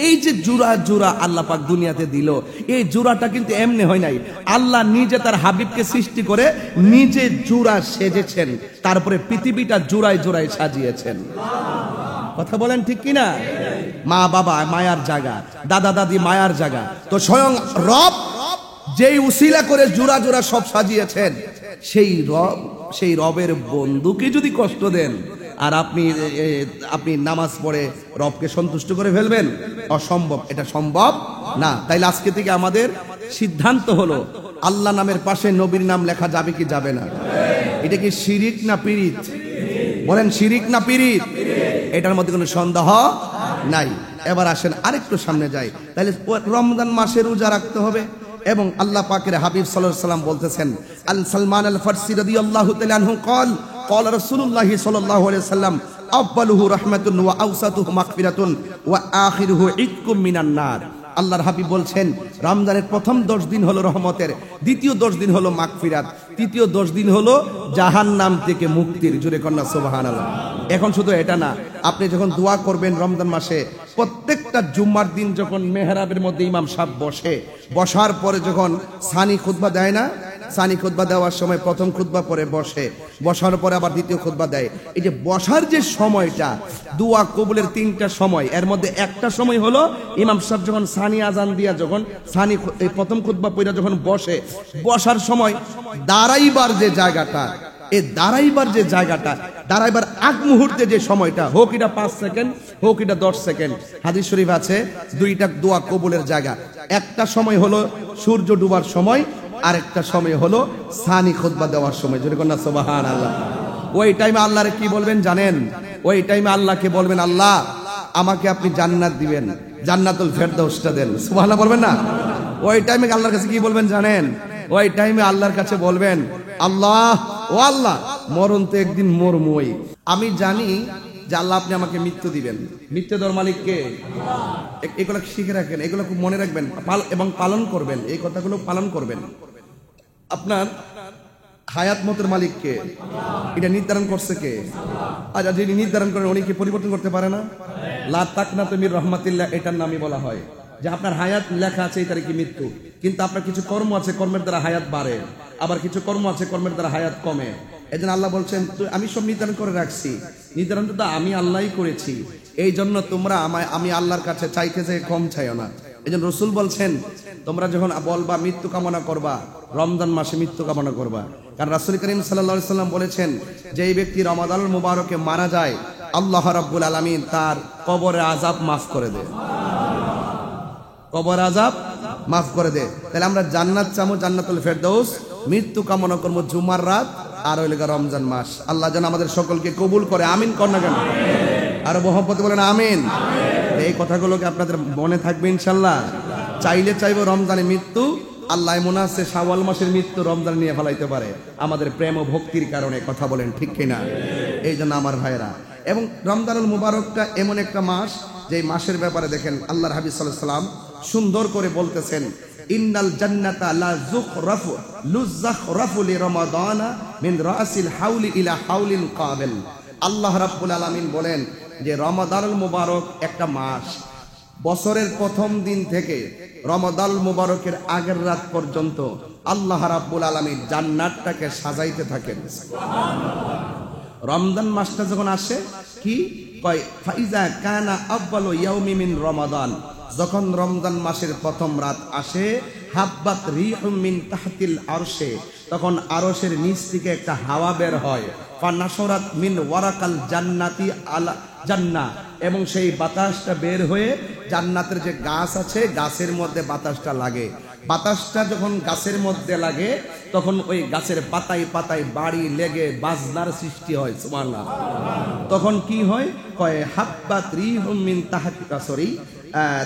এই যে জোড়া আল্লাহ পাক দুনিয়াতে দিল, এই জোড়াটা কিন্তু এমনি হয় নাই। আল্লাহ নিজে তার হাবিবকে সৃষ্টি করে নিজে জোড়া সেজেছেন, তারপরে পৃথিবীটা জোড়ায় জোড়ায় সাজিয়েছেন। কথা বলেন ঠিক কিনা? মা বাবা মায়ার জায়গা, দাদা দাদি মায়ার জায়গা, তো স্বয়ং রব যেই উসিলা করে জোড়া জোড়া সব সাজিয়েছেন, সেই রবের বন্ধুকে যদি কষ্ট দেন, আর আপনি নামাজ পড়ে রবকে সন্তুষ্ট করে ফেলবেন, অসম্ভব, এটা সম্ভব না। তাইলে আজকে থেকে আমাদের সিদ্ধান্ত হলো, আল্লাহ নামের পাশে নবীর নাম লেখা যাবে কি যাবে না? এটা কি শিরিক না পিরিত? বলেন, শিরিক না পিরিত? এটার মধ্যে কোনো সন্দেহ নাই। এবার আসেন আরেকটু সামনে যাই। তাহলে রমজান মাসে রোজা রাখতে হবে, এবং আল্লাহ পাকের হাবিব সাল্লাল্লাহু আলাইহি ওয়াসাল্লাম বলতেছেন, আল সালমান আল ফারসি রাদিয়াল্লাহু তাআলা আনহু قال قال রাসূলুল্লাহ সাল্লাল্লাহু আলাইহি ওয়াসাল্লাম আফদালুহু রাহমাতুন ওয়া আওসাতুহু মাগফিরাতুন ওয়া আখিরুহু ইতকুম মিনান নার। আল্লাহর হাবিব বলছেন, রমজানের প্রথম 10 দিন হলো রহমতের, দ্বিতীয় 10 দিন হলো মাগফিরাত, তৃতীয় 10 দিন হলো জাহান্নাম থেকে মুক্তির। জোরে কন্যা সুবহানাল্লাহ। এখন শুধু এটা না, আপনি যখন দোয়া করবেন রমজান মাসে, প্রত্যেকটা জুম্মার দিন যখন মেহরাবের মধ্যে ইমাম সাহেব বসার পরে যখন সানি খুতবা দেয় না, সানি খুতবা দেওয়ার সময় প্রথম খুতবা পরে বসার পরে আবার দ্বিতীয় খুতবা দেয়। এই যে বসার যে সময়টা, দোয়া কবুলের 3টা সময়, এর মধ্যে একটা সময় হলো ইমাম সাহেব যখন সানি আজান দিয়া, যখন সানি এই প্রথম খুতবা পড়া যখন বসার সময় দাঁড়াইবার যে জায়গাটা, এই দাঁড়াইবার আগ মুহূর্তে যে সময়টা, হোক এটা 5 সেকেন্ড, হোক এটা 10 সেকেন্ড, হাদিস শরীফ আছে 2টা দোয়া কবুলের জায়গা। একটা সময় হলো সূর্য ডুবার সময়, আর একটা সময় হলো সানি খুতবা দেওয়ার সময়। জোরে কন্যা সুবহানাল্লাহ। ওই টাইমে আল্লাহরে কি বলবেন জানেন? ওই টাইমে আল্লাহকে বলবেন, আল্লাহ আমাকে আপনি জান্নাত দিবেন, জান্নাতুল ফেরদাউসটা দেন। সুবহানাল্লাহ বলবেন না? ওই টাইমে আল্লাহর কাছে কি বলবেন জানেন? ওই টাইমে আল্লাহর কাছে বলবেন, আল্লাহ ও আল্লাহ, মরণ তো একদিন মরমই, আমি জানি যে আল্লাহ আপনি আমাকে মৃত্যু দিবেন। মৃত্যু দেওয়ার মালিক কে? এগুলো শিখে রাখেন, এগুলো খুব মনে রাখবেন এবং পালন করবেন, এই কথাগুলো পালন করবেন। আপনার হায়াত মতের মালিক কে? এটা নির্ধারণ করছে কে? আচ্ছা, যিনি নির্ধারণ করেন উনি কি পরিবর্তন করতে পারে না? লা তাকনাতু মির রাহমাতিল্লাহ, এটার নামই বলা হয় যে আপনার হায়াত লেখা আছে এই তারিখে মৃত্যু, কিন্তু আপনার কিছু কর্ম আছে, কর্মের দ্বারা হায়াত বাড়ে, আবার কিছু কর্ম আছে, কর্মের দ্বারা হায়াত কমে। এজন্য আল্লাহ বলছেন, আমি সব নির্ধারণ করে রাখছি, নির্ধারণটা তো আমি আল্লাহই করেছি, এই জন্য তোমরা আমি আল্লাহর কাছে চাইতে যে কম চাইও না। এই জন্য রসুল বলছেন, তোমরা যখন বলবা মৃত্যু কামনা করবা, রমজান মাসে মৃত্যু কামনা করবা। কারণ রাসূল করিম সাল্লাল্লাহু আলাইহি সাল্লাম বলেছেন, যে এই ব্যক্তি রমাদানুল মুবারকে মারা যায়, আল্লাহ রাব্বুল আলামিন তার কবরের আযাব মাফ করে দেয়, কবর আযাব মাফ করে দেয়। তাহলে আমরা জান্নাত চামো, জান্নাতুল ফেরদাউস, মৃত্যু কামনা করবো জুমার রাত আর হইল রমজান মাস। আল্লাহ যেন আমাদের সকলকে কবুল করে, আমিন কর না কেন? আর মহব্বতে বলেন আমিন। এই কথাগুলোকে আপনাদের মনে থাকবে ইনশাল্লাহ। চাইলে চাইবো রমজানে মৃত্যু, আল্লাহ মনে আছে শাওয়াল মাসের মৃত্যু রমজান নিয়ে ফেলাইতে পারে আমাদের প্রেম ও ভক্তির কারণে। কথা বলেন ঠিক কিনা? এই জন্য আমার ভাইরা, এবং রমজানুল মুবারকটা এমন একটা মাস যে মাসের ব্যাপারে দেখেন আল্লাহর হাবিব সাল্লাল্লাহু আলাইহি সাল্লাম সুন্দর করে বলতেছেন, ইন্নাল জান্নাতা লা যুখরাফু লুযখরাফু লিরমাদানা মিন রাসিল হাউলি ইলা হাউলিল কাবিল। আল্লাহ রাব্বুল আলামিন বলেন যে রমাদানুল মুবারক একটা মাস, বছরের প্রথম দিন থেকে রমাদানুল মুবারকের আগের রাত পর্যন্ত আল্লাহ রাব্বুল আলামিন জান্নাতটাকে সাজাইতে থাকেন। রমজান মাসটা যখন আসে কি কয়, ফাইজা কানা আউয়ালু ইয়াউমি মিন রমাদান, যখন রমজান মাসের প্রথম রাত আসে, হাব্বাত রিহুম মিন তাহতিল আরশে, তখন আরশের নিচ থেকে একটা হাওয়া বের হয়, ফানাশরাত মিন ওয়ারাকাল জান্নাতি আলা জান্নাহ, এবং সেই বাতাসটা বের হয়ে জান্নাতের যে গাছ আছে গাছের মধ্যে বাতাসটা লাগে। বাতাসটা যখন গাছের মধ্যে লাগে তখন ওই গাছের পাতায় পাতায় বাড়ি লেগে বাজনার সৃষ্টি হয়। সুবহানাল্লাহ। তখন কি হয় কয়, হাব্বাত রিহুম মিন তাহতিকা,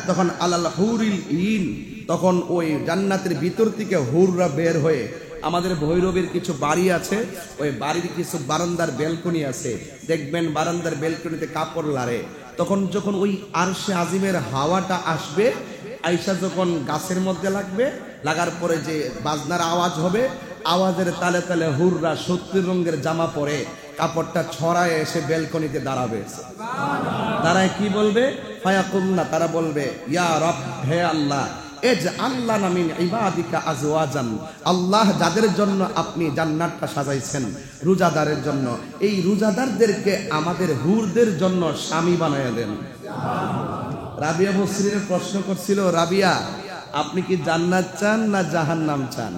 তখন আলাল হুরিল ইন, তখন ওই জান্নাতের ভিতর থেকে হুররা বের হয়ে, আমাদের ভৈরবের কিছু বাড়ি আছে, ওই বাড়ির কিছু বারান্দার বেলকনি আছে, দেখবেন বারান্দার বেলকনিতে কাপড় লাড়ে, তখন যখন ওই আরশে আজিমের হাওয়াটা আসবে, আইসা যখন গাছের মধ্যে লাগবে, লাগার পরে যে বাজনার আওয়াজ হবে, আওয়াজের তালে তালে হুররা 70 রঙের জামা পরে কাপড়টা ছড়ায় এসে বেলকনিতে দাঁড়াবে। দাঁড়ায় কি বলবে? ফায়াকুলনা, তারা বলবে, ইয়া রব, হে আল্লাহ, আল্লাহ নামিন ইবাদিকা আজওয়াজান, আল্লাহ যাদের জন্য আপনি জান্নাতটা সাজাইছেন রোজাদারের জন্য, এই রোজাদারদেরকে আমাদের হুরদের জন্য স্বামী বানায়া দেন। রাবিয়া বসরির প্রশ্ন করছিল, রাবিয়া আপনি কি জান্নাত চান না জাহান্নাম চান?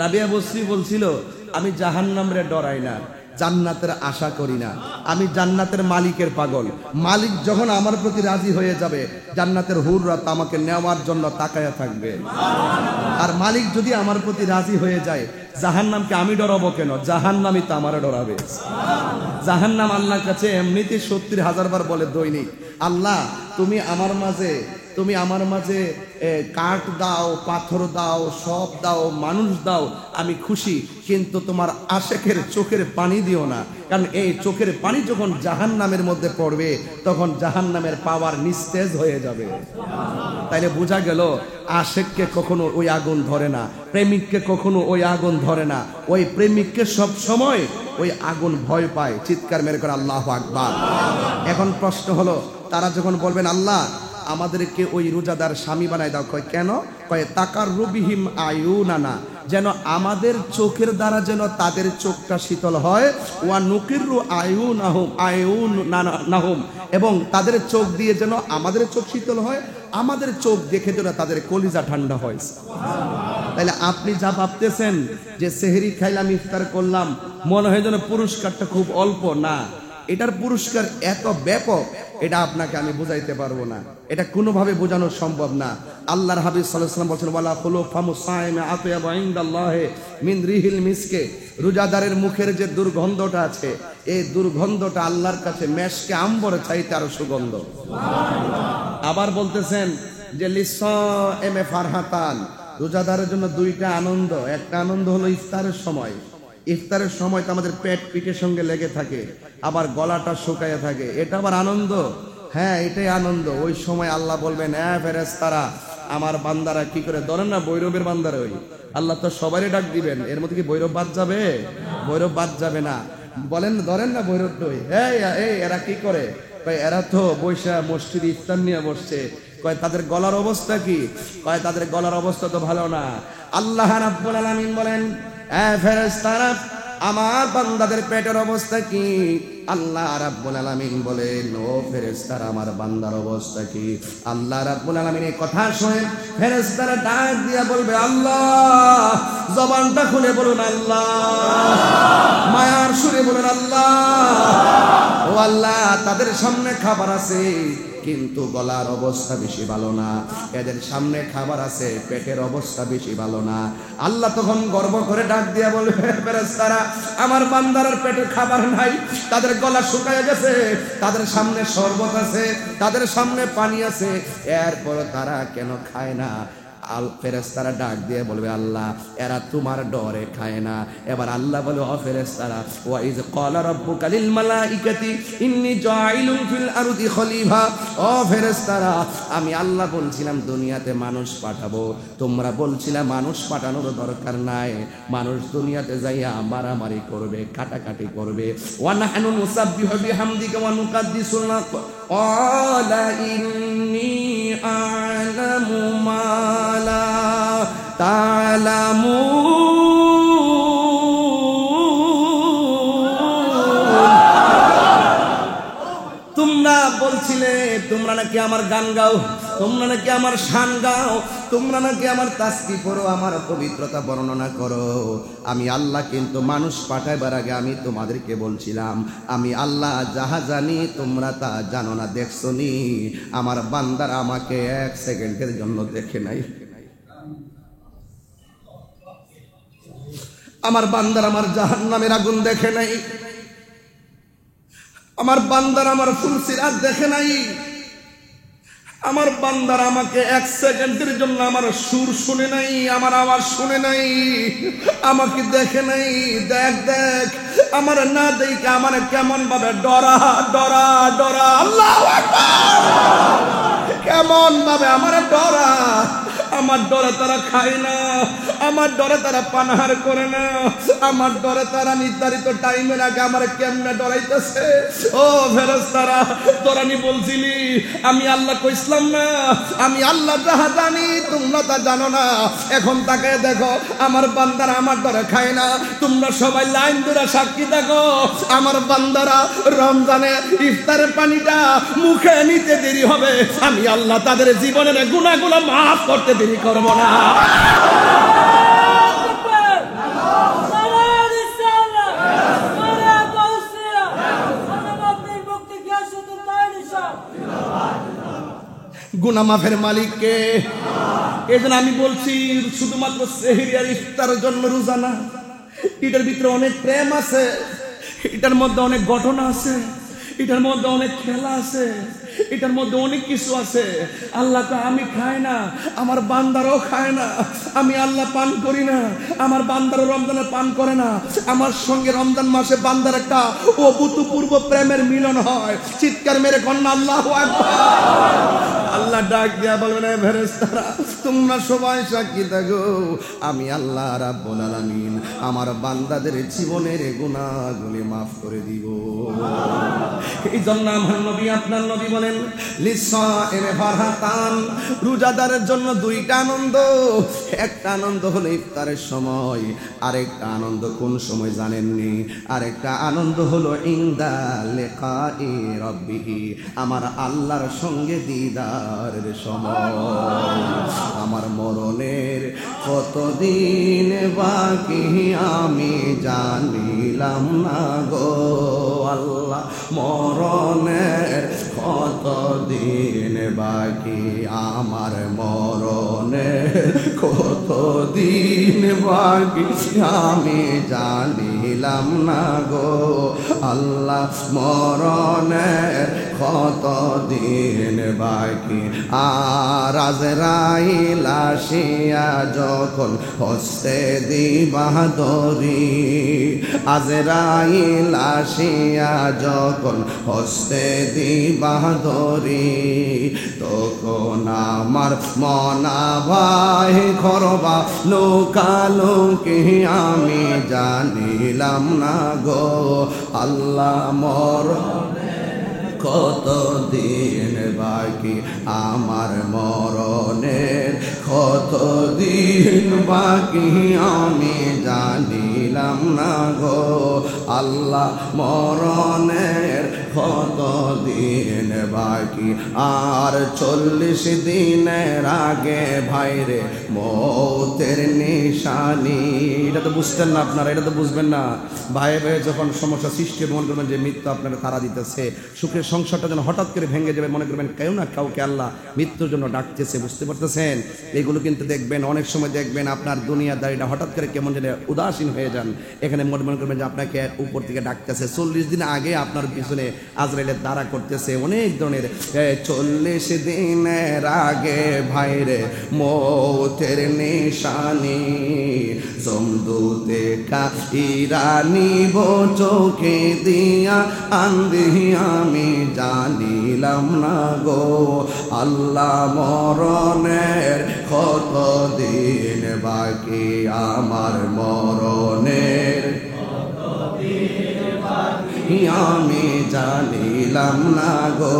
রাবিয়া বসরি বলছিল, আমি জাহান্নামরে ডরাই না, জান্নাতের আশা করি না, আমি জান্নাতের মালিকের পাগল। মালিক যখন আমার প্রতি রাজি হয়ে যাবে, জান্নাতের হুররা আমাকে নেওয়ার জন্য তাকায়া থাকবে। আর মালিক যদি আমার প্রতি রাজি হয়ে যায়, জাহান্নামকে আমি ডরাবো কেন? জাহান্নামই তো আমারে ডরাবে। জাহান্নাম আল্লাহর কাছে এমনিতে 70,000 বার বলে দৈনিক, আল্লাহ তুমি আমার মাঝে কাঠ দাও, পাথর দাও, সব দাও, মানুষ দাও, আমি খুশি, কিন্তু তোমার আশেকের চোখের পানি দিও না, কারণ এই চোখের পানি যখন জাহান্নামের মধ্যে পড়বে তখন জাহান্নামের পাওয়ার নিস্তেজ হয়ে যাবে। তাইলে বোঝা গেল আশেককে কখনো ওই আগুন ধরে না, প্রেমিককে কখনো ওই আগুন ধরে না, ওই প্রেমিককে সব সময় ওই আগুন ভয় পায়। চিৎকার মেরে করে আল্লাহু আকবার। এখন প্রশ্ন হলো, তারা যখন বলবেন আল্লাহ আমাদেরকে ওই রোজাদার স্বামী বানায় দাও, কয় কেন? কয় তাকাররুবিহিম আয়ুনানা, যেন আমাদের চোখের দ্বারা যেন তাদের চোখটা শীতল হয়, ওয়া নুকিরু আয়ুনাহুম, এবং তাদের চোখ দিয়ে যেন আমাদের চোখ শীতল হয়, আমাদের চোখ দেখে যেন তাদের কলিজা ঠান্ডা হয়। তাইলে আপনি যা ভাবতেছেন যে সেহরি খাইলাম, ইফতার করলাম, মনে হয় যেন পুরস্কারটা খুব অল্প, না, এটার পুরস্কার এত ব্যাপক, এটা আপনাকে আমি বুঝাইতে পারবো না, এটা কোনোভাবে বোঝানো সম্ভব না। আল্লাহর হাবিব সাল্লাল্লাহু আলাইহি ওয়াসাল্লাম বলেছেন, ওয়ালা খুলু ফামু সাইমা আতয়াবু ইনদাল্লাহি মিন রিহিল মিসকে, রোজাদারের মুখের যে দুর্গন্ধটা আছে, এই দুর্গন্ধটা আল্লাহর কাছে মেশকে আম্বর চাইতে আরো সুগন্ধ। আবার বলতেছেন যে লিসাইমে ফারহাতান, রোজাদারের জন্য দুইটা আনন্দ, একটা আনন্দ হলো ইফতারের সময়, ইফতারের সময় তো আমাদের পেট পিঠের সঙ্গে লেগে থাকে, আবার গলাটা শুকায় থাকে, এটা আবার আনন্দ। হ্যাঁ, এটাই আনন্দ। ওই সময় আল্লাহ বলবেন, ফেরেশতারা আমার বান্দারা কি করে, ধরেন না ভৈরবের বান্দারা, ওই আল্লাহ তো সবারই ডাক দিবেন, এর মধ্যে কি ভৈরব বাদ যাবে? ভৈরব বাদ যাবে না। বলেন, ধরেন না ভৈরব টই, এই এরা কি করে? এরা তো বৈশা মসজিদে ইফতার নিয়ে বসছে। কয় তাদের গলার অবস্থা কি? কয় তাদের গলার অবস্থা তো ভালো না। আল্লাহ রাব্বুল আলামিন বলেন, ফেরেশতারা আমার বান্দাদের পেটের অবস্থা কি? আল্লাহ রাব্বুল আলামিন বলেন, ও ফেরেশতারা আমার বান্দার অবস্থা কি? আল্লাহ রাব্বুল আলামিন এই কথা শুনে ফেরেশতারা ডাক দিয়া বলবে, আল্লাহ, জবানটা খুলে বলুন আল্লাহ, মায়ার সুরে বলুন আল্লাহ, ও আল্লাহ তাদের সামনে খাবার আছে কিন্তু গলার অবস্থা বেশি ভালো না, এদের সামনে খাবার আছে পেটের অবস্থা বেশি ভালো না। আল্লাহ তখন গর্ব করে ডাক দিয়া বলবে, ফেরেশতারা আমার বান্দার পেটে খাবার নাই, তাদের গলা শুকায় গেছে, তাদের সামনে শরবত আছে, তাদের সামনে পানি আছে, এরপর তারা কেন খায় না? ফেরেশতারা ডাক দিয়ে বলবে, আল্লাহ এরা তোমার ডরে খায় না। এবার আল্লাহ বলে, ও ফেরেশতারা, ওয়া ইজ ক্বালা রাব্বুকা লিল মালাইকাতি ইন্নী জাইলুন ফিল আরদি খলিফা। ও ফেরেশতারা, আমি আল্লাহ বলছিলাম দুনিয়াতে মানুষ পাঠাবো, তোমরা বলছিলে মানুষ পাঠানোর দরকার নাই, মানুষ দুনিয়াতে যাইয়া মারামারি করবে, কাটাকাটি করবে। ওয়া নাহনু নুসাব্বিহু বিহামদিকা ওয়া নুকাদ্দিসু লাক। ক্বালা ইন্নী আ'লামু মা লা তা'লামুন। তোমরা বলছিলে তোমরা নাকি আমার গান গাও, তোমরা নাকি আমার শান গাও, তোমরা নাকি আমার তাসবিহ করো, আমার পবিত্রতা বর্ণনা করো। আমি আল্লাহ কিন্তু মানুষ পাঠাইবার আগে আমি তোমাদেরকে বলছিলাম আমি আল্লাহ যাহা জানি তোমরা তা জানো না। দেখছো নি আমার বান্দার আমাকে এক সেকেন্ডের জন্য দেখে নাই, আমার বান্দার আমার জাহান্নামের আগুন দেখে নাই, আমার বান্দার আমার ফুলসিরাত দেখে নাই, আমার বান্দার আমাকে এক সেকেন্ডের জন্য আমার সুর শুনে নাই, আমার আওয়াজ শুনে নাই, আমাকে দেখে নাই। দেখ দেখ আমার না দেখে আমার কেমন ভাবে ডরা ডরা ডরা, আল্লাহু আকবার, কেমন ভাবে আমার ডরা। আমার ডরে তারা খায় না, আমার ডরে তারা পানাহার করে না, আমার ডরে তারা নির্ধারিত টাইমের আগে আমার কেমনে ডরাইতেছে। ও ফেরেশতারা, তোরা নি বলছিলি আমি আল্লাহ কইছিলাম না আমি আল্লাহ যাহা জানি তোমরা তা জানো না। এখন তাকে দেখো আমার বান্দারা আমার ডরে খায় না, তোমরা সবাই লাইন ধরে সাক্ষী দেখো আমার বান্দারা রমজানে ইফতারের পানিটা মুখে নিতে দেরি হবে, আমি আল্লাহ তাদের জীবনের গুনাহগুলো মাফ করতে দেরি করব না। গুনাহ মাফের মালিককে। এই জন্য আমি বলছি শুধুমাত্র সেহরি আর ইফতারের জন্য রোজা না, এটার ভিতরে অনেক প্রেম আছে, এটার মধ্যে অনেক ঘটনা আছে, এটার মধ্যে অনেক খেলা আছে, এটার মধ্যে অনেক কিছু আছে। আল্লাহ তো আমি খাই না, আমার বান্দারও খায় না, আমি আল্লাহ পান করি না, আমার বান্দারও রমজানে পান করে না, আমার সঙ্গে রমজান মাসে বান্দার একটা অভূতপূর্ব প্রেমের মিলন হয়। চিৎকার মেরে কন্যা আল্লাহু আকবার। আল্লাহ ডাক দিয়া বলবেন, ফেরেশতারা তোমরা সবাই সাক্ষী থাকো আমি আল্লাহ রাব্বুল আলামিন আমার বান্দাদের জীবনের গুনাহগুলি মাফ করে দিব। এই জন্য আমার নবী আপনার নবী বলেন, লিসাইমে ফারহাতান, রোজাদারের জন্য দুইটা আনন্দ। একটা আনন্দ হলো ইফতারের সময়, আরেকটা আনন্দ কোন সময় জানেননি? আরেকটা আনন্দ হলো ইনদা লিকাই রাব্বিহি, আমার আল্লাহর সঙ্গে দিদারের সময়। আমার মরণের কতদিন বাকি আমি জানিলাম না গো আল্লাহ, মরণের কতদিন বাকি আমার মরণের কতদিন বাকি আমি জানিলাম না গো আল্লাহ, মরণের কতদিন বাকি। আর আজরাইল আসিয়া যখন হস্তে দিবা দরি, আজরাইল আসিয়া যখন হস্তে দিবা দরি, তখন আমার মনা ভাই খরবা লোকালোকে আমি জানিলাম না গো আল্লাহ, কতদিন বাকি আমার মরণের কতদিন বাকি আমি জানিলাম না গো আল্লাহ মরণের কত দিন বাকি, আর 40 দিনের আগে ভাইরে মৌতের নিশানি। এটা তো বুঝতেন না আপনারা, এটা তো বুঝবেন না। ভাই ভাই যখন সমস্যা সৃষ্টি মনে করবেন যে মৃত্যু আপনাকে তাড়া দিতেছে, সুখের সংসারটা যেন হঠাৎ করে ভেঙে যাবে, মনে করবেন কেউ না কাউকে আল্লাহ মৃত্যুর জন্য ডাকতেছে, বুঝতে পারতেছেন? এগুলো কিন্তু দেখবেন অনেক সময় দেখবেন আপনার দুনিয়াদারিটা হঠাৎ করে কেমন যেন উদাসীন হয়ে যান। এখানে মনে করবেন যে আপনাকে উপর থেকে ডাকতেছে, 40 দিন আগে আপনার পিছনে আজরাইলের দ্বারা করতেছে অনেক ধরনের। 40 দিনের আগে ভাইরে মৌতের নিশানি, জমদুতে কাইরানি চোখে দিয়া আন্দি আমি জানিলাম না গো, আল্লাহ মরণের কত দিন বাকি, আমার মরণের আমি জানিলাম না গো,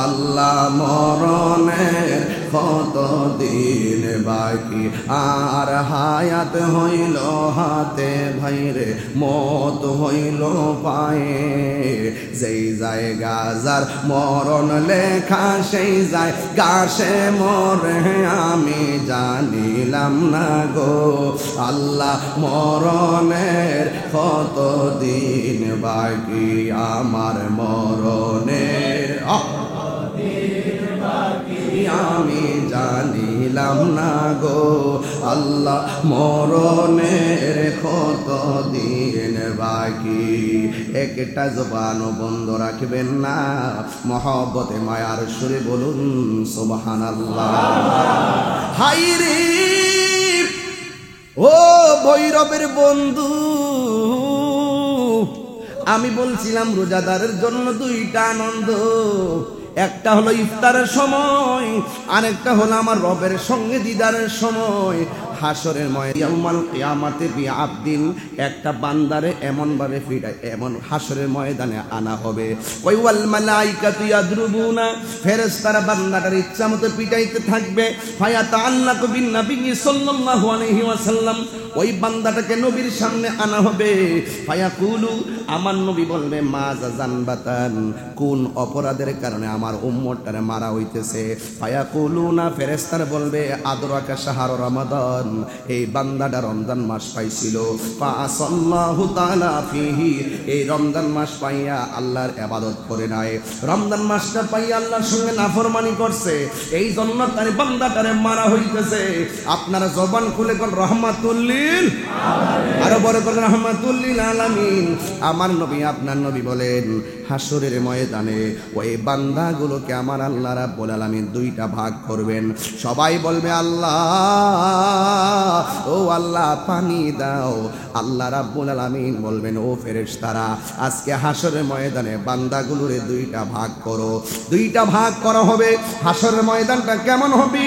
আল্লাহ মরণের কত দিন বাকি, আর হায়াত হইল হাতে ভাইরে মত হইল পায়ে, যেই জায়গা যার মরণ লেখা সেই যায় গাছে মরে আমি জানিলাম না গো, আল্লাহ মরণের কত দিন বাকি, আমার মরণের আমি জানিলাম না গো, আল্লাহ মরণের কত দিন বাকি। একটা জবানও বন্ধ রাখবেন না, মহব্বতে মায়ার সুরে বলুন সুবহানাল্লাহ। হায়রে ও ভৈরবের বন্ধু, আমি বলছিলাম রোজাদারের জন্য 2টা আনন্দ, একটা হলো ইফতারের সময়, আরেকটা হলো আমার রবের সঙ্গে দিদারের সময়। হাসরের ময়দানে কিয়ামতে বিআবদিন, একটা বান্দারে এমন ভাবে ফিরায়, এমন হাসরের ময়দানে আনা হবে। ওই ওয়াল মালাইকাতু ইয়াদরুবুনা, ফেরেশতারা বান্দাটার ইচ্ছামতো পিটাইতে থাকবে। ফায়াতাআল্লাকু বিন নবী সাল্লাল্লাহু আলাইহি ওয়াসাল্লাম, ওই বান্দাটাকে নবীর সামনে আনা হবে। ফায়াকুলু, আমার নবী বলবে মা জানবাতান, কোন অপরাধের কারণে আমার উম্মতটারে মারা হইতেছে। ফায়াকুলুনা, ফেরেশতারা বলবে আদরাকা শাহর রমাদান, এই বান্দাটা রমজান মাস পাইছিল। ফাআসাল্লাহু তাআলা ফিহি, এই রমজান মাস পাইয়া আল্লাহর ইবাদত করে নাই, রমজান মাসটা পাইয়া আল্লাহর সঙ্গে নাফরমানি করছে, এই জন্য তার বান্দাটারে মারা হইতেছে। আপনারা জবান খুলে কোন রহমাতুল লিল আলামিন, আরো বড় করে রহমাতুল লিল আলামিন। আমার নবী, আপনার নবী বলেন হাসরের ময়দানে ওই বান্দাগুলোকে আমার আল্লাহ রাব্বুল আলামিন 2টা ভাগ করবেন। সবাই বলবে আল্লাহ, ও আল্লাহ পানি দাও। আল্লাহ রাব্বুল আলামিন বলবেন ও ফেরেশতারা, আজকে হাসরের ময়দানে বান্দাগুলোরে 2টা ভাগ করো। 2টা ভাগ করা হবে। হাসরের ময়দানটা কেমন হবে?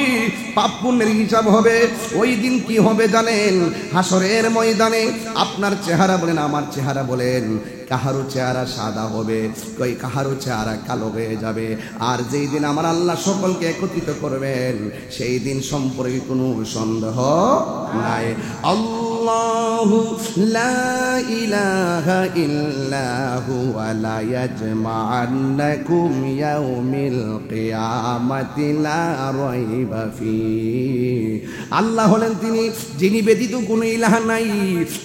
পাপ পুণ্যের হিসাব হবে। ওই দিন কি হবে জানেন? হাসরের ময়দানে আপনার চেহারা বলেন, আমার চেহারা বলেন, কাহারো চেহারা সাদা হবে, কই কাহারো চেহারা কালো হয়ে যাবে। আর যেই দিন আমার আল্লাহ সকলকে একত্রিত করবেন, সেই দিন সম্পর্কে কোনো সন্দেহ নাই। আল্লাহু লা ইলাহা ইল্লা হুয়া লা ইয়াজমা'আন্নাকুম ইয়াউমিল কিয়ামাতি লা রাইবা ফীহি। আল্লাহ হলেন তিনি যিনি ব্যতীত কোনো ইলাহ নাই।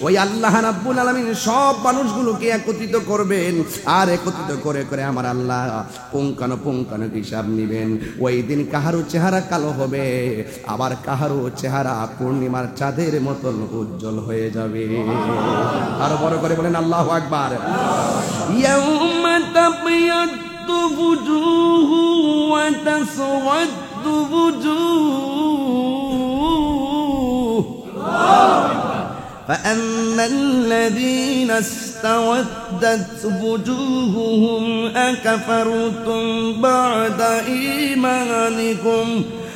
ওই আল্লাহ রাব্বুল আলামিন সব মানুষগুলোকে একত্রিত করবেন, আর একত্রিত করে করে আমার আল্লাহ পুঙ্খানুপুঙ্খানু হিসাব নিবেন। ওই দিন কাহারো চেহারা কালো হবে, আবার কাহারো চেহারা পূর্ণিমার চাঁদের মতন উজ্জ্বল হয়ে যাবে। আরো বড় করে বলেন আল্লাহু আকবার। ইয়াউমা তাবিয়াদ্দু বুজুহু ওয়া তাসওয়াদ্দু বুজুহ। فأما الذين استودت وجوههم أكفرتم بعد إيمانكم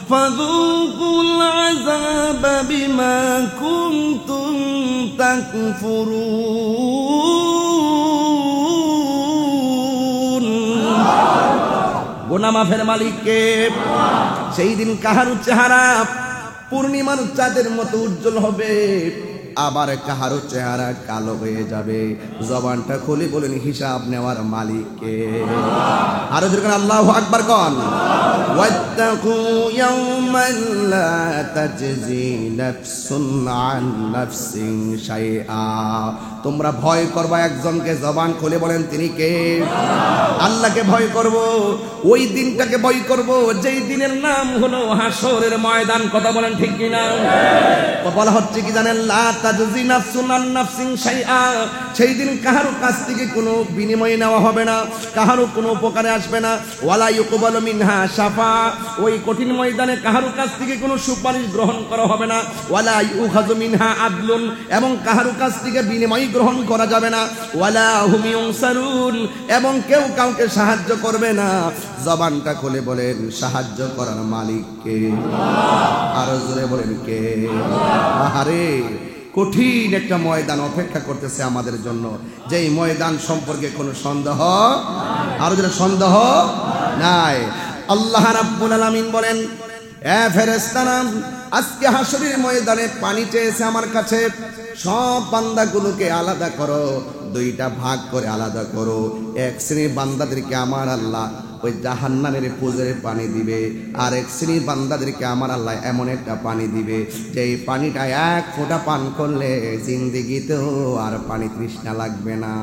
فذوقوا العذاب بما كنتم تكفرون। গুনাহ মাফের মালিক কে? সেই দিন কাহার চেহারা পূর্ণিমার চাঁদের মতো উজ্জ্বল হবে, আবার কাহারও চেহারা কালো হয়ে যাবে। জবানটা খুলে বলেন হিসাব নেওয়ার মালিক কে? আরো যেরকম আল্লাহু আকবার কোন। ওয়াত্তাকু ইয়াওমান লা তাজজি নাফসুন আন নাফসিন শাইআ। তোমরা ভয় করবা একজনকে, জবান খুলে বলেন তিনি কে? আল্লাহকে ভয় করব। ওই দিনটাকে ভয় করব যেই দিনের নাম হলো হাসরের ময়দান। কথা বলেন ঠিক কি না? বলা হচ্ছে কি জানেন, লা তাজজি নাফসুন আন নাফসিন শাইআ। সেই দিন কাহারো কাছ থেকে কোনো বিনিময় নেওয়া হবে না, কাহারও কোনো উপকারে আসবে না। ওয়ালা ইউকবালু মিনহা শাফা। ওই কঠিন ময়দানে কাহারো কাছ থেকে কোনো সুপারিশ গ্রহণ করা হবে না। ওয়ালা ইউখাযু মিনহা আদলুন। এবং কাহারো কাছ থেকে বিনিময় গ্রহণ করা যাবে না। ওয়ালা হুম ইউনসারুন। এবং কেউ কাউকে সাহায্য করবে না। জবানটা খুলে বলেন সাহায্য করার মালিক কে? আরো জোরে বলেন কে? আরে কঠিন একটা ময়দান অপেক্ষা করতেছে আমাদের জন্য, যেই ময়দান সম্পর্কে কোনো সন্দেহ, আরো যেন সন্দেহ নাই। আল্লাহ রাব্বুল আলামিন বলেন, এ ফেরেশতারা, আজকে হাসরের ময়দানে পানি চেয়েছে আমার কাছে। সব বান্দাগুলোকে আলাদা করো, দুইটা ভাগ করে আলাদা করো। এক শ্রেণীর বান্দাদেরকে আমার আল্লাহ ওই জাহান্নামের পুজোরে পানি দিবে, আর এক শ্রেণীর বান্দাদেরকে আমার আল্লাহ এমন একটা পানি দিবে যে পানিটা এক ফোঁটা পান করলে জিন্দেগিতেও আর পানি তৃষ্ণা লাগবে না।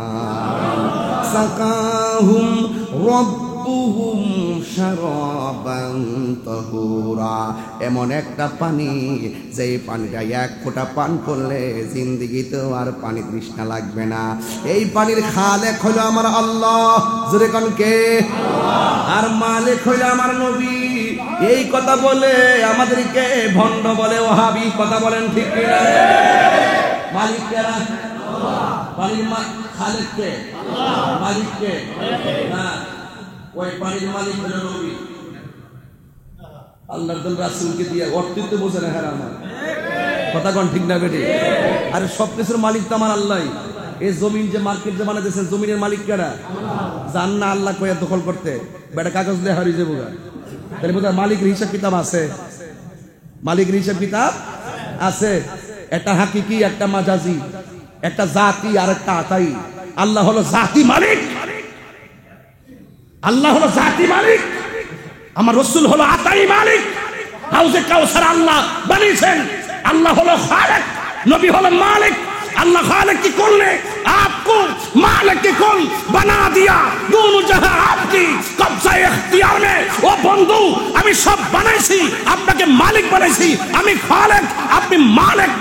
সাকাহুম রব্বুহুম শারাবান তাহুরা। এমন একটা পানি যেই পানিটা এক ফোঁটা পান করলে জিন্দেগিতেও আর পানি তৃষ্ণা লাগবে না। এই পানির খালেক হলো আমার আল্লাহ। জোরে কোন কে? আর মালিক হইল আমার নবী। এই কথা বলে আমাদেরকে ভণ্ড বলে ওয়াহাবি। কথা বলেন ঠিক কিনা? মালিক কে? পানির খালেক কে? মালিক কে? না, ওই পানির মালিক হলো নবী। আল্লাহর দল রাসূলকে দিয়ে অর্থিত বোঝে না। হ্যাঁ আমার কথা কোন ঠিক না বেটি? আরে সব কিছুর মালিক তো আমার আল্লাহ। এই জমিন যে মার্কেট যে বানাইতেছেন, জমিনের মালিক কারা? জান না আল্লাহ কয়া দখল করতে বেটা কাগজ দিয়ে হারিয়ে যাবো। তাহলে বোধহয় মালিকের হিসাব কিতাব আছে। মালিকের হিসাব কিতাব আছে। একটা হাকিকি, একটা মাজাজি, একটা জাতি আর একটা আতাই। আল্লাহ হলো জাতি মালিক। আল্লাহ হলো জাতি মালিক। আমার রাসূল হলো আতাই মালিক। হাউজে কাউসার আল্লাহ বানিয়েছেন। আল্লাহ হলো খালেক, নবী হলো মালিক। अल्लाह खालिक की कुल ने आपको मालिक की कुल बना दिया। दोनों जहां आपकी कब्जा इख्तियार में। ओ बंधु, আমি সব বানাইছি, আপনাকে মালিক বানাইছি। আমি খালেক, আপনি মালিক।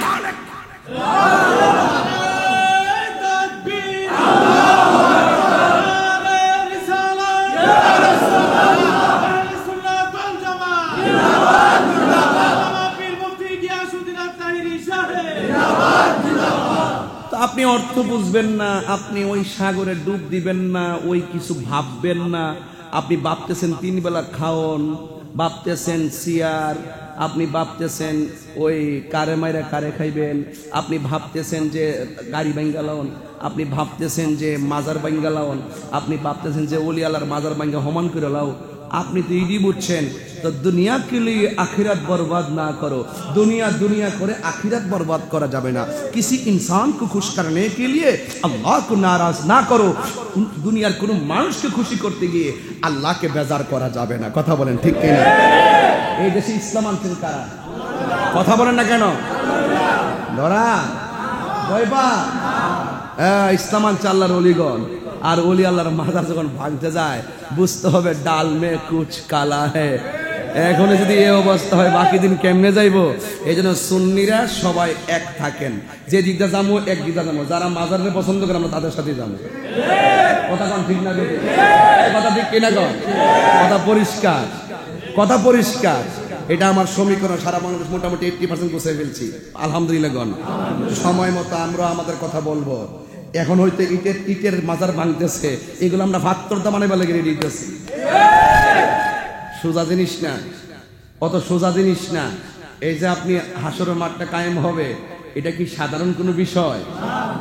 আপনি অর্থ বুঝবেন না, আপনি ওই সাগরে ডুব দিবেন না, ওই কিছু ভাববেন না। আপনি ভাবতেছেন 3 বেলা খাওন, ভাবতেছেন চেয়ার, আপনি ভাবতেছেন ওই কারে মাইরা কারে খাইবেন, আপনি ভাবতেছেন যে গাড়ি ভাঙ্গা লাউন, আপনি ভাবতেছেন যে মাজার ভাঙ্গা লাউন, আপনি ভাবতেছেন যে ওলিয়ালার মাজার ভাঙ্গা হমান করে লাও। আপনি তো ইডি বুঝছেন। तो दुनिया के लिए आखिरत बर्बाद ना करो। दुनिया दुनिया करे आखिरत बर्बाद करा जाबे ना। किसी इंसान को खुश करने के लिए अल्लाह को नाराज ना करो। दुनियार कोनो मानुषके खुशी करते गिये अल्लाह के बेजार करा जाबे ना। कथा बोलेन ठीक किना? এই দেশে ইসলাম আনছেন কারা? কথা বলেন না কেন? লরা ভয়বা ইসলাম আনছে আল্লাহর ওলিগণ। আর ওলি আল্লাহর মাজার যখন ভাঙতে যায় বুঝতে হবে ডাল মে কুছ কালা হ্যায়। এখন যদি এই অবস্থা হয় বাকি দিন কেমনে যাইবো? এই জন্য সুন্নিরা সবাই এক থাকেন। যে দিকটা যাবো এক দিকটা যাবো। যারা মাজারে পছন্দ করে আমরা তাদের সাথে যাবো। কথা কোন ঠিক না? কথা ঠিক কিনা? কন কথা পরিষ্কার, কথা পরিষ্কার। এটা আমার সমীকরণ। সারা বাংলাদেশ মোটামুটি 80% গুছিয়ে ফেলছি আলহামদুলিল্লাহ। গণ সময় মতো আমরা আমাদের কথা বলবো। এখন হইতে ইটের মাজার ভাঙতেছে, এগুলো আমরা ভাত্তর দামানে বেলা গিয়ে দিতেছি। সোজা জিনিস না, অত সোজা জিনিস না। এই যে আপনি হাসরের মাঠটা কায়েম হবে, এটা কি সাধারণ কোনো বিষয়?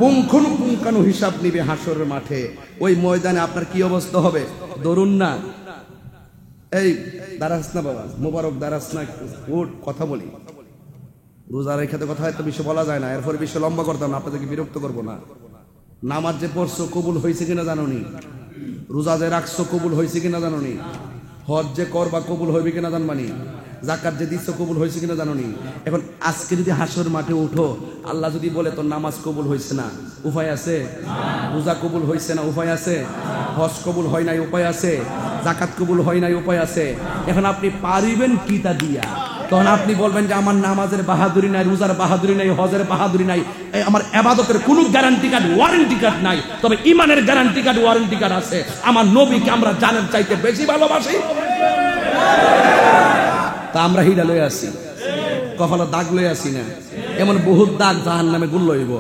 পুঙ্খানু হিসাব নিবে হাসরের মাঠে। ওই ময়দানে আপনার কি অবস্থা হবে? ধরুন না, এই দাঁড়াস না বাবা, মোবারক দাঁড়াস না, ওর কথা বলি। রোজা রেখে তো কথা এত বেশি বলা যায় না, এরপরে বেশি লম্বা করতাম না, আপনাদেরকে বিরক্ত করবো না। নামাজ যে পড়ছো কবুল হয়েছে কিনা জানোনি? রোজা যে রাখছো কবুল হয়েছে কিনা জানোনি? হজ যে করবা কবুল হইবে কিনা জানবানি? জাকাত যে দিচ্ছ কবুল হয়েছে কিনা জানোনি? এখন আজকে যদি হাসর মাঠে উঠো, আল্লাহ যদি বলে তোর নামাজ কবুল হয়েছে না, উপায় আছে? রোজা কবুল হয়েছে না, উপায় আছে? হজ কবুল হয় নাই, উপায় আছে? জাকাত কবুল হয় নাই, উপায় আছে? এখন আপনি পারিবেন কি তা দিয়া? তখন আপনি বলবেন যে আমার নামাজের বাহাদুরি নাই, রোজার বাহাদুরি নাই, হজের বাহাদুরি নাই, আমার ইবাদতের কোনো গ্যারান্টি কার্ড ওয়ারেন্টি কার্ড নাই, তবে ইমানের গ্যারান্টি কার্ড ওয়ারেন্টি কার্ড আছে। আমার নবীকে আমরা জানের চাইতে বেশি ভালোবাসি, তা আমরা হিডা লয়ে আসি, কখনো দাগ লয়ে আসি না। এমন বহুত দাগ জাহান্নামে গুল লইব।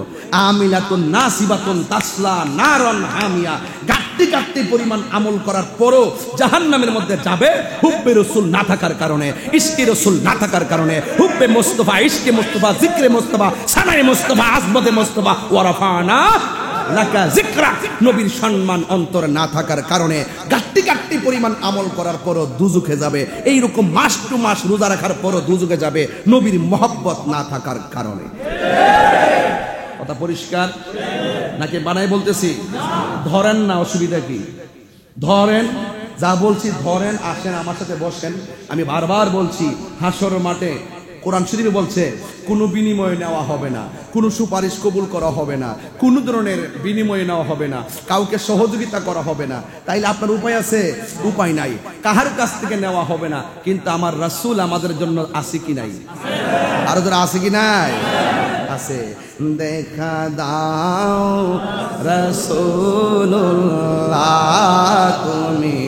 আমিলাতুন নাসিবাতুন তাসলা নারন হামিয়া, গাট্টি গাট্টি পরিমাণ আমল করার পরও জাহান্নামের মধ্যে যাবে হুব্বে রাসূল না থাকার কারণে, ইশকে রাসূল না থাকার কারণে। হুব্বে মুস্তাফা, ইশকে মুস্তাফা, জিকরে মুস্তাফা, সানায়ে মুস্তাফা, আজমতে মুস্তাফা, ওয়া রাফানা লাকা যিকরা, নবীর সম্মান অন্তরে না থাকার কারণে গাট্টি গাট্টি পরিমাণ আমল করার পরও দুজুকে যাবে। এইরকম মাস টু মাস রোজা রাখার পরও দুজুকে যাবে নবীর মহব্বত না থাকার কারণে। কথা পরিষ্কার নাকি বানাই বলতেছি? ধরেন না, অসুবিধা কি? ধরেন, যা বলছি ধরেন, আসেন আমার সাথে বসেন। আমি বারবার বলছি হাসর মাঠে কোরআন শরীফে বলছে কোনো বিনিময় নেওয়া হবে না, কোনো সুপারিশ কবুল করা হবে না, কোনো ধরনের বিনিময় নেওয়া হবে না, কাউকে সহযোগিতা করা হবে না। তাইলে আপনার উপায় আছে? উপায় নাই, কাহার কাছ থেকে নেওয়া হবে না। কিন্তু আমার রাসূল আমাদের জন্য আছে কি নাই? আরো যারা আছে কি নাই? আছে। দেখা দাও রাসূলুল্লাহ তুমি,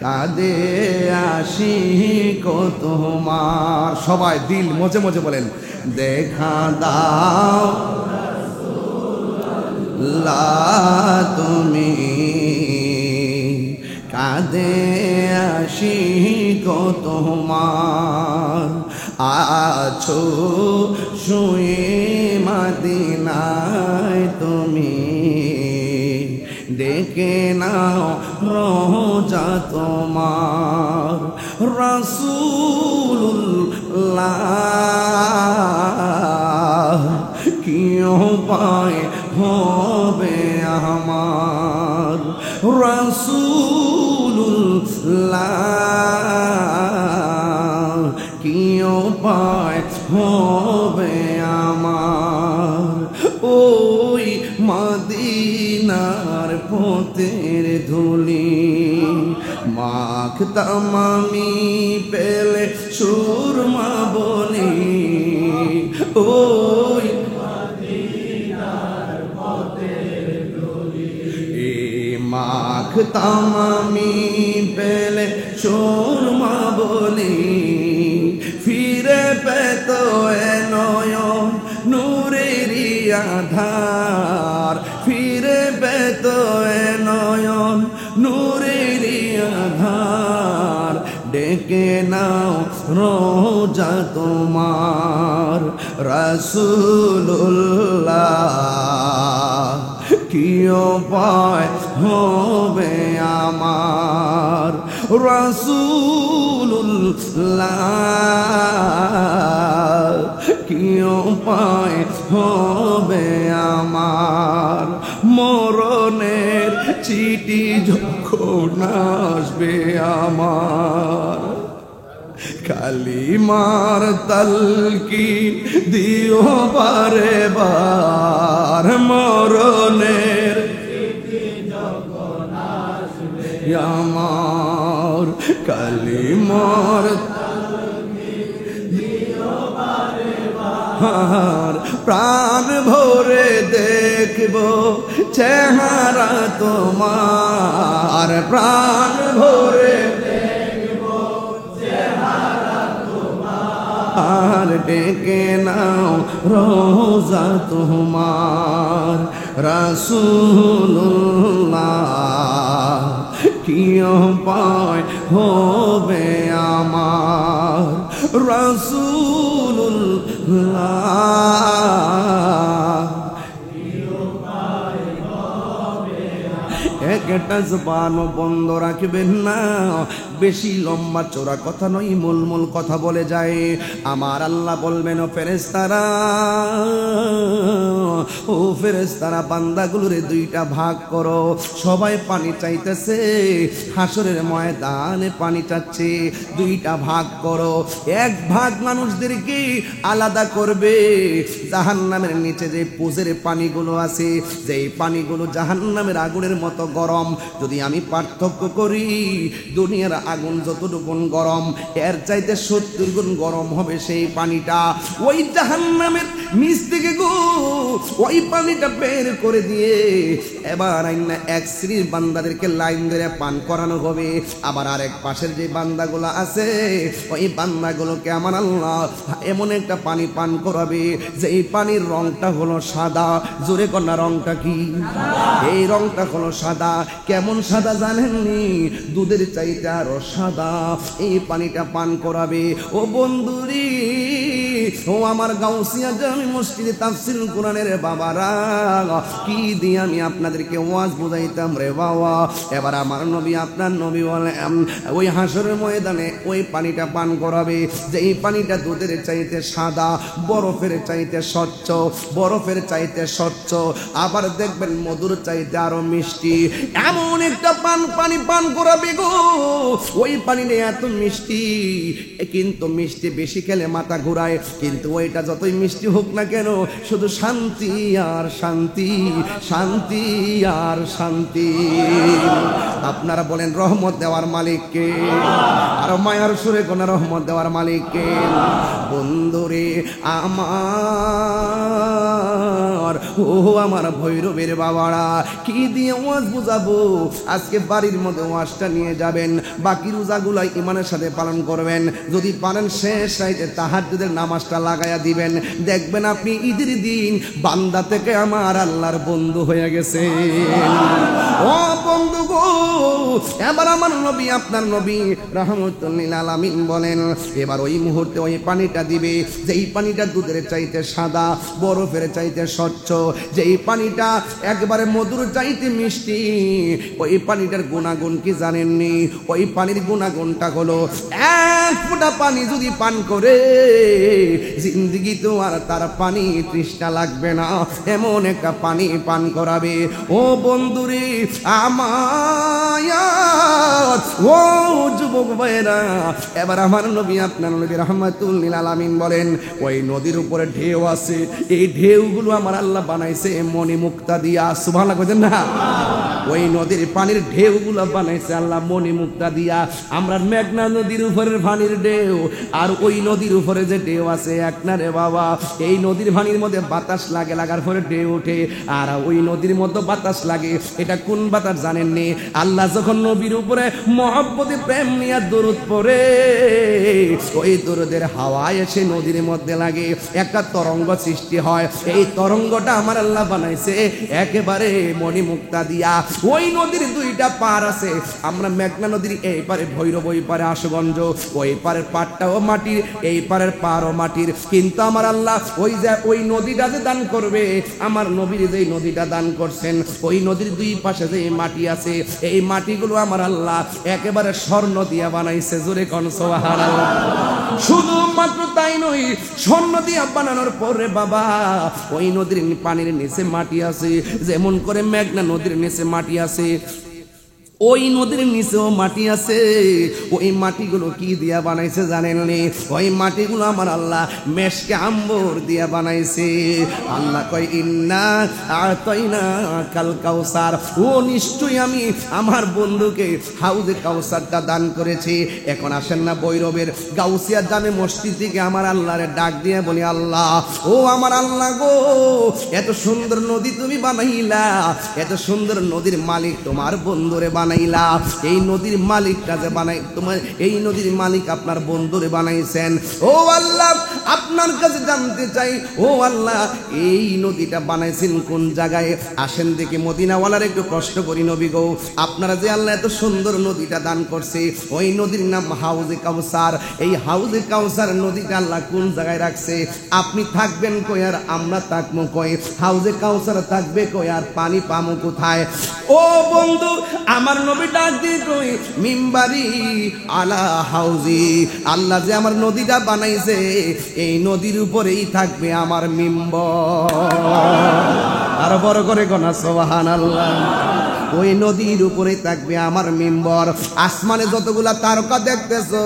কাঁদে আশিক তোমার। সবাই দিল মজে মজে বলেন, দেখা দাও রাসূলুল্লাহ তুমি, কাঁদে আশিক তোমার। আছো শুয়ে মদিনায় তুমি, ডেকে নাও রোজা তোমার। রাসূলুল্লাহ কি উপায় হবে আমার, রাসূলুল্লাহ কি উপায় হবে আমার। ওই মদিনার পথের ধুলি মাখতাম আমি পেলে সুরমা বলি, ওই মদিনার পথের ধুলি মাখতাম আমি পেলে সুরমা বলি। ফিরে পেত এ নয়ন নূরেরই আধার, ফিরে পেত এ নয়ন নূরেরই আধার। ডেকে নাও রোজা তোমার। রাসূলুল্লাহ কি উপায় হবে আমার, রাসূলুল্লাহ কি উপায় হবে আমার। মরণের চিঠি যখন আসবে আমার, কালিমার তালকিন দিও বারে বার। মরণের চিঠি যখন আসবে আমার, কালিমার তালকিন দিও বারে বার। প্রাণ ভরে দেখব চেহারা তোমার, প্রাণ ভরে আর ডেকে নাও রোজা তোমার। রাসূলুল্লাহ কি উপায় হবে আমার, রাসূলুল্লাহ একটা জবানও বন্ধ রাখবেন না। বেশি লম্বা চোরা কথা নয়, মূল কথা বলে যায়। আমার আল্লাহ বলবেন, ও ফেরেশতারা, ও ফেরেশতারা, বান্দাগুলোরে দুইটা ভাগ করো। সবাই পানি চাইতেছে, হাসরের ময়দানে পানি চাচ্ছে, দুইটা ভাগ করো। এক ভাগ মানুষদেরকে আলাদা করবে। জাহান্নামের নিচে যে পুজের পানিগুলো আছে, যেই পানিগুলো জাহান্নামের আগুনের মতো গরম, যদি আমি পার্থক্য করি, দুনিয়ার আগুন যতটুকু গরম, এর চাইতে 70 গুণ গরম হবে সেই পানিটা। ওই জাহান্নামের নিচ থেকে গো ওই পানিটা বের করে দিয়ে এবার আইনা এক শ্রীর বান্দাদেরকে লাইন ধরে পান করানো হবে। আবার আরেক পাশের যে বান্দাগুলো আছে, ওই বান্দাগুলোকে আমার আল্লাহ এমন একটা পানি পান করাবে যে এই পানির রংটা হলো সাদা। জোরে কন্যা, রংটা কি? এই রংটা হলো সাদা। কেমন সাদা জানেননি? দুধের চাইতে আরো সাদা। এই পানিটা পান করাবে। ও বন্ধুরি, ও আমার গাউসিয়া জামি মসজিদে তাফসীর কোরআনের বাবারা, কি দিয়ে আমি আপনাদেরকে ওয়াজ বুঝাইতাম রে বাবা। এবার আমার নবী, আপনার নবী বলেন, ওই হাসরের ময়দানে ওই পানিটা পান করাবে যে এই পানিটা দুধের চাইতে সাদা, বরফের চাইতে স্বচ্ছ, বরফের চাইতে স্বচ্ছ, আবার দেখবেন মধুর চাইতে আরো মিষ্টি। এমন একটা পানি পান করাবে গো, ওই পানিটা এত মিষ্টি, কিন্তু মিষ্টি বেশি খেলে মাথা ঘুরায়, কিন্তু ওইটা যতই মিষ্টি হোক না কেন, শুধু শান্তি আর শান্তি, শান্তি আর শান্তি। আপনারা বলেন রহমত দেওয়ার মালিককে, আর মায়ার সুরে কোন রহমত দেওয়ার মালিককে। বন্ধুরে আমার, ও আমার ভৈরবের বাবারা, কি দিয়ে ওয়াজ বুঝাবো? আজকে বাড়ির মধ্যে ওয়াজটা নিয়ে যাবেন, বাকি রোজাগুলাই ইমানের সাথে পালন করবেন। যদি পারেন শেষ রাইতে তাহাজ্জুদের নামাজটা লাগায়া দিবেন, দেখবেন আপনি ঈদের দিন বান্দা থেকে আমার আল্লাহর বন্ধু হয়ে গেছে। ও বন্ধু গো, এবার আমার নবী, আপনার নবী রাহমাতুল লিল আলামিন বলেন, এবার ওই মুহূর্তে ওই পানিটা দিবে যেই পানিটা দুধের চাইতে সাদা, বরফের চাইতে স্বচ্ছ, যেই পানিটা একবারে মধুর চাইতে মিষ্টি। ওই পানিটার গুণাগুণ কি জানেননি? ওই পানির গুণাগুণটা হলো, এক ফোঁটা পানি যদি পান করে জিন্দেগি তো আর তার পানি তৃষ্ণা লাগবে না, এমন একটা পানি পান করাবে। ও বন্ধুরে আমার, ও যুবক ভাইরা, এবার আমার নবী, আপনার নবী রাহমাতুল লিল আলামিন বলেন, ওই নদীর উপরে ঢেউ আছে, এই ঢেউগুলো আমার আল্লাহ বানাইছে মণিমুক্তা দিয়া। সুবহানাল্লাহ কইতেন না? ওই নদীর পানির ঢেউগুলো বানাইছে আল্লাহ মণিমুক্তা দিয়া। আমরা মেঘনা নদীর উপরের পানির ঢেউ আর ওই নদীর উপরে যে ঢেউ আছে এক না রে বাবা। এই নদীর পানির মধ্যে বাতাস লাগে, লাগার পরে ঢেউ ওঠে, আর ওই নদীর মধ্যে বাতাস লাগে। এটা কোন বাতাস জানেননি? আল্লাহ যখন নবীর উপরে মহব্বতে প্রেম নিয়ে দরুদ পড়ে, ওই দরুদের হাওয়া এসে নদীর মধ্যে লাগে, একটা তরঙ্গ সৃষ্টি হয়। এই তরঙ্গটা আমার আল্লাহ বানাইছে একেবারে মণিমুক্তা দিয়া। ওই নদীর দুইটা পার আছে, আমরা মেঘনা নদীর এই পারে ভৈরব, ওই পারে আশুগঞ্জ, ওই পারের পাড়টাও মাটির, এই পারের পারও মাটির। কিন্তু আমার আল্লাহ ওই যে ওই নদীটা যে দান করবে, আমার নবীর যে নদীটা দান করছেন, ওই নদীর দুই পাশে যে মাটি আছে, এই মাটিগুলো আমার আল্লাহ একেবারে স্বর্ণ দিয়া বানাইছে। জোরে কোন সুবহানাল্লাহ। শুধুমাত্র তাই নয়, স্বর্ণ দিয়া বানানোর পরে বাবা ওই নদীর পানির নিচে মাটি আছে, যেমন করে মেঘনা নদীর নিচে মাটি আছে, ওই নদীর নিচেও মাটি আছে। ওই মাটিগুলো কি দিয়া বানাইছে জানেননি? ওই মাটিগুলো আমার আল্লাহ মেশকে আম্বর দিয়া বানাইছে। আল্লাহ কয়, ইন্না আতাইনা কাল কাউসার, ও নিশ্চয়ই আমি আমার বন্ধুকে হাউজে কাউসারটা দান করেছি। এখন আসেন না ভৈরবের গাউসিয়া জামে মসজিদ থেকে আমার আল্লাহরে ডাক দিয়ে বলি, আল্লাহ, ও আমার আল্লাহ গো, এত সুন্দর নদী তুমি বানাইলা, এত সুন্দর নদীর মালিক তোমার বন্ধুরে বানাইলা। এই নদীর মালিকটা যে বানাই, তোমার এই নদীর মালিক আপনার বন্ধুরে বানাইছেন। ও আল্লাহ, আপনার কাছে জানতে চাই, ও আল্লাহ, এই নদীটা বানাইছেন কোন জায়গায়? আসেন দেখি মদিনাওয়ালার একটু প্রশ্ন করি, নবী গো, আপনারা যে আল্লাহ এত সুন্দর নদীটা দান করছে, ওই নদীর নাম হাউজে কাউসার। এই হাউজে কাউসার নদীটা আল্লাহ কোন জায়গায় রাখছে? আপনি থাকবেন কই আর আমরা থাকবো কই? হাউজে কাউসার থাকবে কই আর পানি পামো কোথায়? ও বন্ধু আমার নবী ডাক দিয়ে কই মিম্বারি আলা হাউজি, আল্লাহ যে আমার নদীটা বানাইছে এই নদীর উপরেই থাকবে আমার মিম্বর। আরো বড় করে গোনা সুবহানাল্লাহ। ওই নদীর উপরে থাকবে আমার মিম্বর। আসমানে যতগুলা তারকা দেখতেছো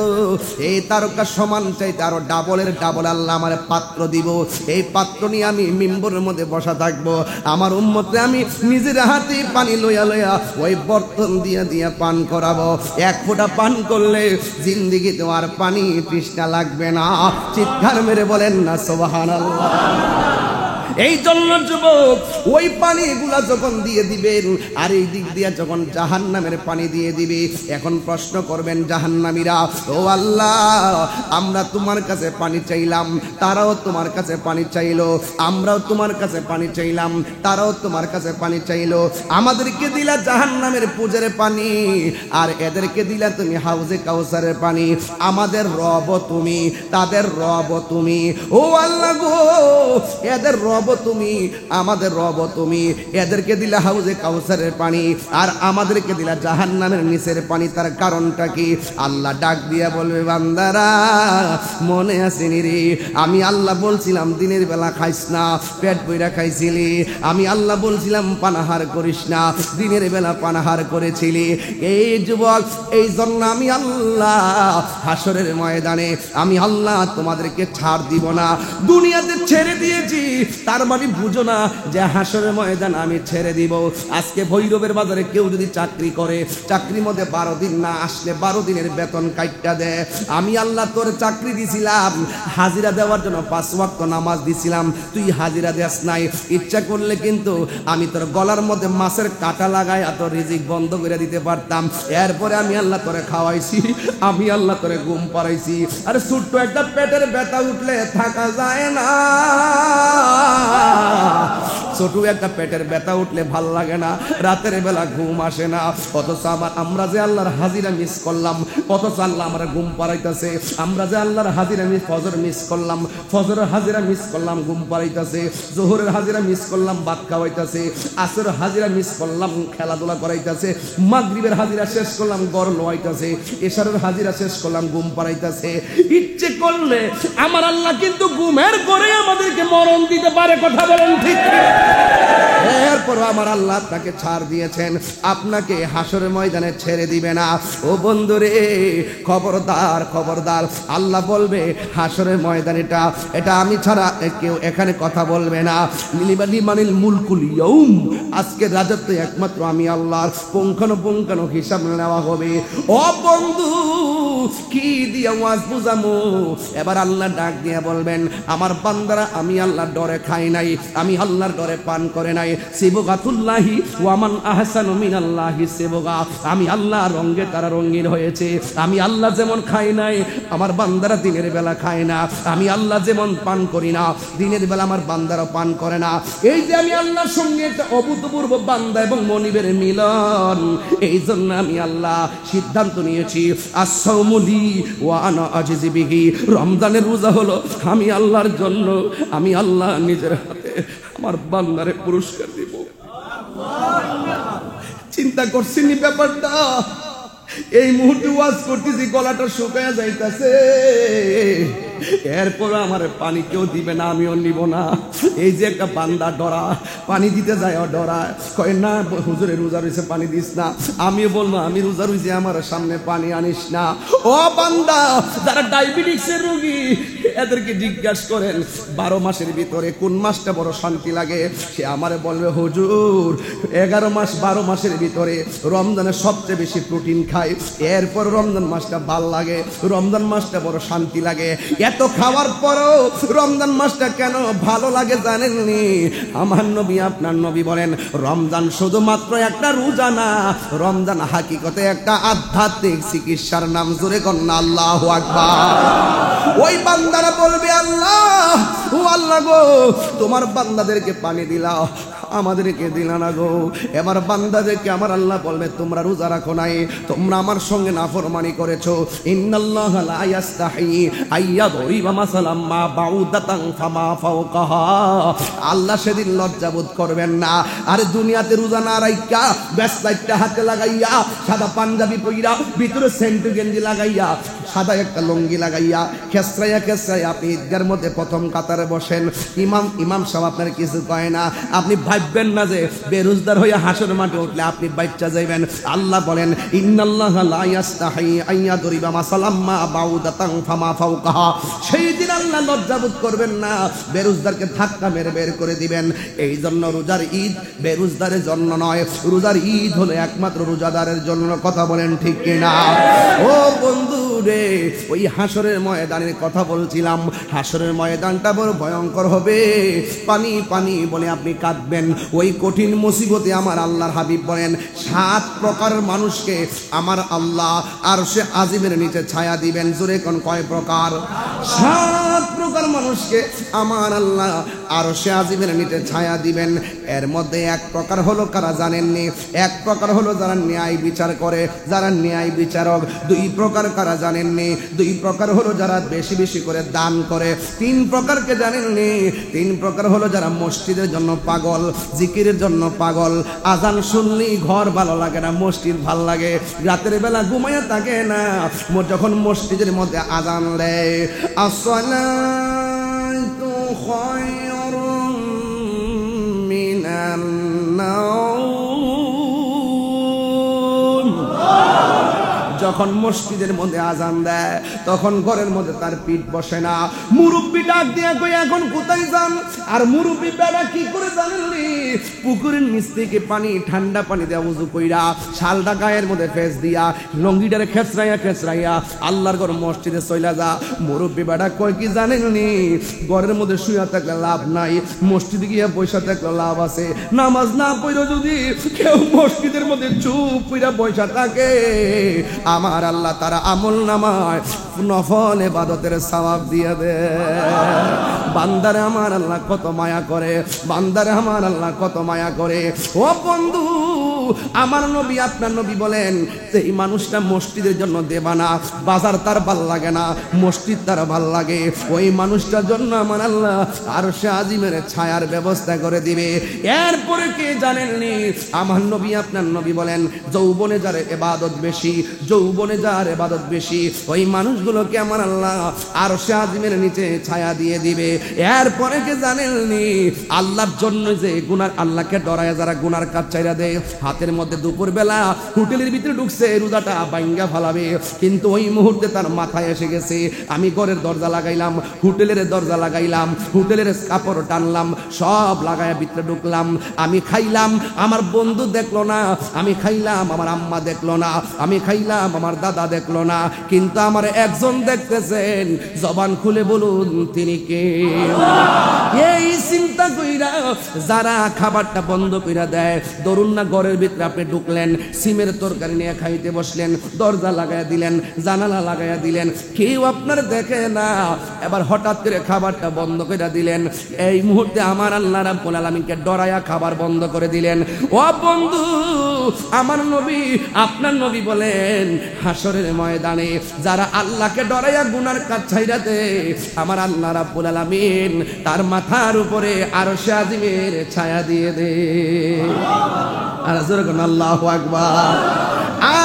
এই তারকা সমান চাইতে আরো ডাবলের ডাবল আল্লাহ আমার পাত্র দিব। এই পাত্র নিয়ে আমি মিম্বরের মধ্যে বসা থাকবো। আমার উম্মতে আমি নিজের হাতে পানি লইয়া লইয়া ওই বর্তন দিয়া দিয়া পান করাবো। এক ফোঁটা পান করলে জিন্দিগিতে আর পানি তৃষ্ণা লাগবে না। চিৎকার মেরে বলেন না সুবহানাল্লাহ। এই জন্য যুবক ওই পানিগুলা যখন দিয়ে দিবেন আর এই দিক দিয়ে যখন জাহান্নামের পানি দিয়ে দিবে, এখন প্রশ্ন করবেন জাহান্নামীরা, ও আল্লাহ আমরা তোমার কাছে পানি চাইলাম, তারাও তোমার কাছে পানি চাইলো, আমরাও তোমার কাছে পানি চাইলাম, তারাও তোমার কাছে পানি চাইলো, আমাদেরকে দিলা জাহান্নামের পুজোর পানি আর এদেরকে দিলা তুমি হাউজে কাউসারের পানি। আমাদের রব তুমি, তাদের রব তুমি। ও আল্লাহ গো, এদের রব তুমি, আমাদের রব তুমি। এদেরকে দিলা হাউজে কাউসারের পানি আর আমাদেরকে দিলা জাহান্নামের নিচের পানি। তার কারণটা কি? আল্লাহ ডাক দিয়া বলবে, বান্দারা মনে আসেনি রে, আমি আল্লাহ বলছিলাম দিনের বেলা খাইস না, পেট বইরা খাইছিলি। আমি আল্লাহ বলছিলাম পানাহার করিস না, দিনের বেলা পানাহার করেছিলি। এই যুবক, এই জন্য আমি আল্লাহ হাসরের ময়দানে আমি আল্লাহ তোমাদেরকে ছাড় দিব না। দুনিয়াতে ছেড়ে দিয়েছি তার মানে বুঝো না যে হাসরের ময়দান আমি ছেড়ে দিব। আজকে ভৈরবের বাজারে কেউ যদি চাকরি করে, চাকরির মধ্যে 12 দিন না আসলে 12 দিনের বেতন কাইটটা দেয়। আমি আল্লাহ তোর চাকরি দিছিলাম হাজিরা দেওয়ার জন্য, 5 ওয়াক্ত নামাজ দিছিলাম, তুই হাজিরা দেস নাই। ইচ্ছা করলে কিন্তু আমি তোর গলার মধ্যে মাছের কাঁটা লাগাই তোর রিজিক বন্ধ করে দিতে পারতাম। এরপরে আমি আল্লাহ তোরে খাওয়াইছি, আমি আল্লাহ তোরে ঘুম পাড়াইছি। আরে ছোট্ট একটা পেটের ব্যথা উঠলে থাকা যায় না, ছোট একটা পেটের ব্যথা উঠলে ভাল লাগে না, রাতের বেলা ঘুম আসে না। অথচ আমরা যে আল্লাহর হাজিরা মিস করলাম, অথচ আল্লাহ আমরা ঘুম পাড়াইতেছে। আমরা যে আল্লাহর হাজিরা ফজর মিস করলাম, ফজরের হাজিরা মিস করলাম, ঘুম পাড়াইতেছে। জোহরের হাজিরা মিস করলাম, ভাত খাওয়াইতেছে। আসরের হাজিরা মিস করলাম, খেলাধুলা করাইতেছে। মাগরিবের হাজিরা শেষ করলাম, গড় লোয়াইতেছে। এশারের হাজিরা শেষ করলাম, ঘুম পাড়াইতেছে। ইচ্ছে করলে আমার আল্লাহ কিন্তু ঘুমের করে আমাদেরকে মরণ দিতে পারে। কথা বলেন ঠিক? এরপর আমার আল্লাহ আপনাকে ছাড় দিয়েছেন, আপনাকে হাসরের ময়দানে ছেড়ে দিবে না। ও বন্ধুরে খবরদার, খবরদার। আল্লাহ বলবে হাসরের ময়দানেটা এটা আমি ছাড়া কেউ এখানে কথা বলবে না। লিমানিল মুলকুল ইয়াউম, আজকে রাজত্ব একমাত্র আমি আল্লাহর। পুঙ্খানুপুঙ্খানু হিসাব নেওয়া হবে। ও বন্ধু কি দিয়া ওয়াজ বুঝামু? এবার আল্লাহ ডাক দিয়ে বলবেন, আমার বান্দারা আমি আল্লাহর ডরে খাই নাই, আমি আল্লাহর ডরে পান করে নাই। সিবগাতুল্লাহি ওয়া মান আহসানু মিনাল্লাহি সিবগা, আমি আল্লাহ রঙে তারা রঙিন হয়েছে। আমি আল্লাহ যেমন খাই নাই আমার বান্দারা দিনের বেলা খায় না, আমি আল্লাহ যেমন পান করি না দিনের বেলা আমার বান্দারা পান করে না। এই যে আমি আল্লাহর সঙ্গে একটা অভূতপূর্ব বান্দা এবং মনিবের মিলন, এই জন্য আমি আল্লাহ সিদ্ধান্ত নিয়েছি আস-সাওমুলি ওয়া আনা আজিজি বিহি, রমজানের রোজা হলো আমি আল্লাহর জন্য, আমি আল্লাহ নিজের হাতে আমার বান্দারে পুরস্কার দিব। চিন্তা করছিনি ব্যাপারটা? এই মুহূর্তে ওয়াজ করতেছি, গলাটা শুকায়া যাইতাছে। এরপর আমার পানি কেউ দিবে না, আমিও নিব না। এই যে একটা বান্দা ডরা, পানি দিতে যায় ডরায়, কয় না হুজুরে রোজা রয়েছে পানি দিস না। আমিও বলবো আমি রোজা রয়েছে আমার সামনে পানি আনিস না। ও বান্দা, যারা ডায়াবেটিক্সের রোগী এদেরকে জিজ্ঞাসা করেন 12 মাসের ভিতরে কোন মাসটা বড় শান্তি লাগে, সে আমারে বলবে হুজুর 11 মাস 12 মাসের ভিতরে রমজানে সবচেয়ে বেশি প্রোটিন খায়, এরপর রমজান মাসটা ভাল লাগে, রমজান মাসটা বড় শান্তি লাগে। এত খাওয়ার পরও রমজান মাসটা কেন ভালো লাগে জানেননি? আমার নবী আপনার নবী বলেন, রমজান শুধুমাত্র একটা রোজা না, রমজান হাকিকতে একটা আধ্যাত্মিক চিকিৎসার নাম। জোরে কন্যা আল্লাহু আকবার। ওই বান্দারা বলবে, আল্লাহ ও আল্লাহ গো, তোমার বান্দাদেরকে পানি দিলাও, আমাদেরকে দিলা না গো। এবার বান্দাদেরকে আমার আল্লাহ বলবে তোমরা রোজা রাখো নাই, তোমরা আমার সঙ্গে নাফরমানি করেছো। ইন্নাল্লাহা লা ইয়াস্তাহি আইয়াদরিবা মাসালাম মা বাউদাতান ফামা ফাওকাহা। আল্লাহ সেদিন লজ্জাবোধ করবেন না। আর দুনিয়াতে রোজা না রাইখা ব্যস্তাইটা হাতে লাগাইয়া, সাদা পাঞ্জাবি পইরা, ভিতরে সেন্টু গেঞ্জি লাগাইয়া, সাদা একটা লুঙ্গি লাগাইয়া, খেসরাইয়া খেসরাইয়া আপনি ঈদগার মধ্যে প্রথম কাতারে বসেন। ইমাম সাহেব আপনার কিছু কয় না। আপনি ভাববেন না যে বেরোজগার হয়ে হাসর মাঠে উঠলে আপনি বাচ্চা যাইবেন। আল্লাহ বলেন ইন্নাল্লাহা লা ইয়াস্তাহি আইয়াদরিবা মাসালাম মা বাউদাতান ফামা ফাওকাহা। সেই দিন আল্লাহ লজ্জাবোধ করবেন না, বেরোজগারকে ধাক্কা মেরে বের করে দিবেন। এই জন্য রোজার ঈদ বেরোজগারের জন্য নয়, রোজার ঈদ হলো একমাত্র রোজাদারের জন্য। কথা বলেন ঠিক কিনা? ও বন্ধু রে, ওই হাসরের ময়দানের কথা বলছিলাম। হাসরের ময়দানটা বড় ভয়ঙ্কর হবে। পানি পানি বলে আপনি কাঁদবেন। ওই কঠিন মুসিবতে আমার আল্লাহর হাবিব বলেন 7 প্রকার মানুষকে আমার আল্লাহ আরশে আজিমের নিচে ছায়া দিবেন। জোরে কোন কয় প্রকার? 7 প্রকার মানুষকে আমার আল্লাহ আরশে আজিমের নিচে ছায়া দিবেন। এর মধ্যে 1 প্রকার হলো কারা জানেননি? 1 প্রকার হলো যারা ন্যায় বিচার করে, যারা ন্যায় বিচারক। 2 প্রকার কারা জানেননি? 2 প্রকার হলো যারা বেশি বেশি করে দান করে। 3 প্রকারকে জানেননি? 3 প্রকার হলো যারা মসজিদের জন্য পাগল, জিকিরের জন্য পাগল। আজান শুনলেই ঘর ভালো লাগে না, মসজিদ ভাল লাগে। রাতের বেলা ঘুমাইয়া থাকে না, যখন মসজিদের মধ্যে আজান দেয় আসসালাতু খায়রুম মিনান নাওম। যখন মসজিদের মধ্যে আজান দেয় তখন ঘরের মধ্যে তার পিঠ বসে না। মুরব্বী ডাক দিয়া কই এখন কোথায় যান? আর মুরব্বী বেড়া কি করে জানেননি? পুকুরের নিচ থেকে পানি, ঠান্ডা পানি দেওয়া উজু কইরা, শালটা গায়ের মধ্যে ফেস দিয়া, লঙ্গিটারে খেচরাইয়া খেচরাইয়া আল্লাহর ঘর মসজিদে চইলা যা। মুরব্বী বেড়া কয় কি জানেননি? ঘরের মধ্যে শুয়ে থাকলে লাভ নাই, মসজিদে গিয়ে বসে থাকলে লাভ আছে। নামাজ না পড়ে যদি কেউ মসজিদের মধ্যে চুপ কইরা বসে থাকে, আমার আল্লাহ তারা আমল নামায় নফল ইবাদতের সওয়াব দিয়ে দেয়। বান্দারে আমার আল্লাহ কত মায়া করে, বান্দারে আমার আল্লাহ কত মায়া করে। ও বন্ধু, আমার নবী আপনার নবী বলেন যে এই মানুষটা মসজিদের জন্য দেবা না, বাজার তার ভাল লাগে না, মসজিদ তার ভাল লাগে, ওই মানুষটার জন্য আমার আল্লাহ আরশে আজিমের ছায়ার ব্যবস্থা করে দিবে। এরপরে কে জানেননি? আমার নবী আপনার নবী বলেন যৌবনে যার ইবাদত বেশি, যৌবনে যার ইবাদত বেশি, ওই মানুষগুলোকে আমার আল্লাহ আরশে আজিমের নিচে ছায়া দিয়ে দিবে। এরপরে কে জানেননি? আল্লাহর জন্য যে গুনার, আল্লাহকে ডরায় যারা গুনার কাজ চাইরা দেয়, হাতের মধ্যে দুপুর বেলা হোটেলের ভিতরে ঢুকছে রোজাটা বাইঙ্গা ফালাবে, কিন্তু ওই মুহূর্তে তার মাথায় এসে গেছে আমি ঘরের দরজা লাগাইলাম, হোটেলের দরজা লাগাইলাম, হোটেলের কাপড় টানলাম, সব লাগাইয়া ভিতরে ঢুকলাম, আমি খাইলাম, আমার বন্ধু দেখলো না, আমি খাইলাম, আমার আম্মা দেখলো না, আমি খাইলাম, আমার দাদা দেখলো না, কিন্তু আমার একজন দেখতেছেন। জবান খুলে বলুন তিনি কে? এই চিন্তা কইরা যারা খাবারটা বন্ধ কইরা দেয়, ধরুন না ঘরের ভিতরে আপনি ঢুকলেন, সিমের তরকারি নিয়ে খাইতে বসলেন, দরজা লাগাইয়া দিলেন, জানালা লাগাইয়া দিলেন, কেউ আপনার দেখে না, এবার হঠাৎ করে খাবারটা বন্ধ করে দিলেন, এই মুহূর্তে আমার আল্লাহ রাব্বুল আলামিনকে ডরায়া খাবার বন্ধ করে দিলেন। ও বন্ধু, আমার নবী আপনার নবী বলেন হাসরের ময়দানে যারা আল্লাহকে ডরায়া গুনার কাজ ছাইরা দেয়, আমার আল্লাহ রাব্বুল আলামিন তার মাথার উপরে আরশে আজিমের ছায়া দিয়ে দেয়। আর জোরে কোন আল্লাহু আকবার।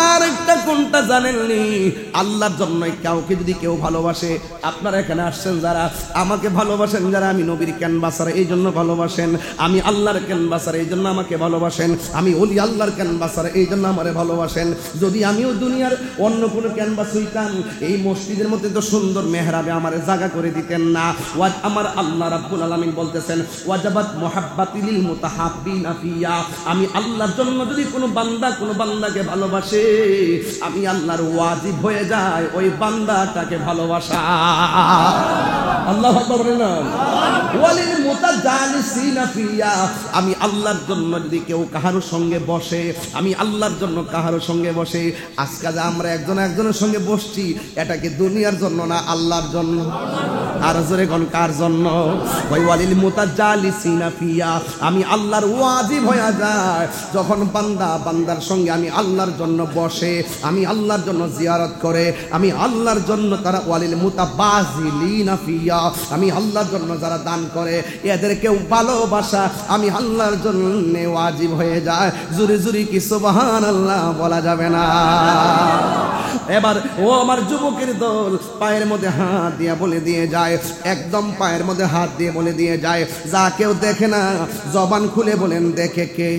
আর একটা কোনটা জানেননি? আল্লাহর জন্য কাউকে যদি কেউ ভালোবাসে, আপনারা এখানে আসছেন যারা, আমাকে ভালোবাসেন যারা, আমি নবীর ক্যানভাসার এই জন্য ভালোবাসেন, আমি আল্লাহর ক্যানভাসার এই জন্য আমাকে ভালোবাসেন, আমি ওলি আল্লাহর ক্যানভাসার এই জন্য আমারে ভালোবাসেন। যদি আমিও দুনিয়ার অন্য কোনো ক্যানভাস হইতাম, এই মসজিদের মধ্যে তো সুন্দর মেহরাবে আমারে জায়গা করে দিতেন না। আমার আল্লাহ রাব্বুল আলামিন বলতেছেন ওয়াজাবাত মুহাব্বাতি লিল মুতাহাব্বিনা ফিয়া, আমি আল্লাহর জন্য যদি কোনো বান্দা কোনো বান্দাকে ভালোবাসে, আমি আমি আল্লাহর ওয়াজিব হয়ে যায় ওই বান্দাটাকে ভালোবাসা। আল্লাহু আকবার বলেন না। ওয়ালিল মুতাজালিসিনা ফিয়া, আমি আল্লাহর জন্য যদি কেউ কাহারো সঙ্গে বসে, আমি আল্লাহর জন্য কাহারো সঙ্গে বসে, আজকে যে আমরা একজনের সঙ্গে বসছি, এটা কি দুনিয়ার জন্য না আল্লাহর জন্য? আর জোরে কোন কার জন্য? ওয়ালিল মুতাজালিসিনা ফিয়া, আমি আল্লাহর ওয়াজিব হয়ে যায় যখন বান্দার সঙ্গে আমি আল্লাহর জন্য বসে, আমি আল্লাহর জন্য জিয়ারত করে, আমি আল্লাহর জন্য তারা ওয়ালিল মুতাবাজিলিনা ফিয়া, আমি আল্লাহর জন্য যারা দান করে এদেরকেও ভালোবাসা আমি আল্লাহর জন্য ওয়াজিব হয়ে যায়। জুরি জুরি কি সুবহানাল্লাহ বলা যাবে না? এবার ও আমার যুবকের দল, পায়ের মধ্যে হাত দিয়ে বলে দিয়ে যায়, একদম পায়ের মধ্যে হাত দিয়ে বলে দিয়ে যায়, যা কেউ দেখে না জবান খুলে বলেন দেখে কে?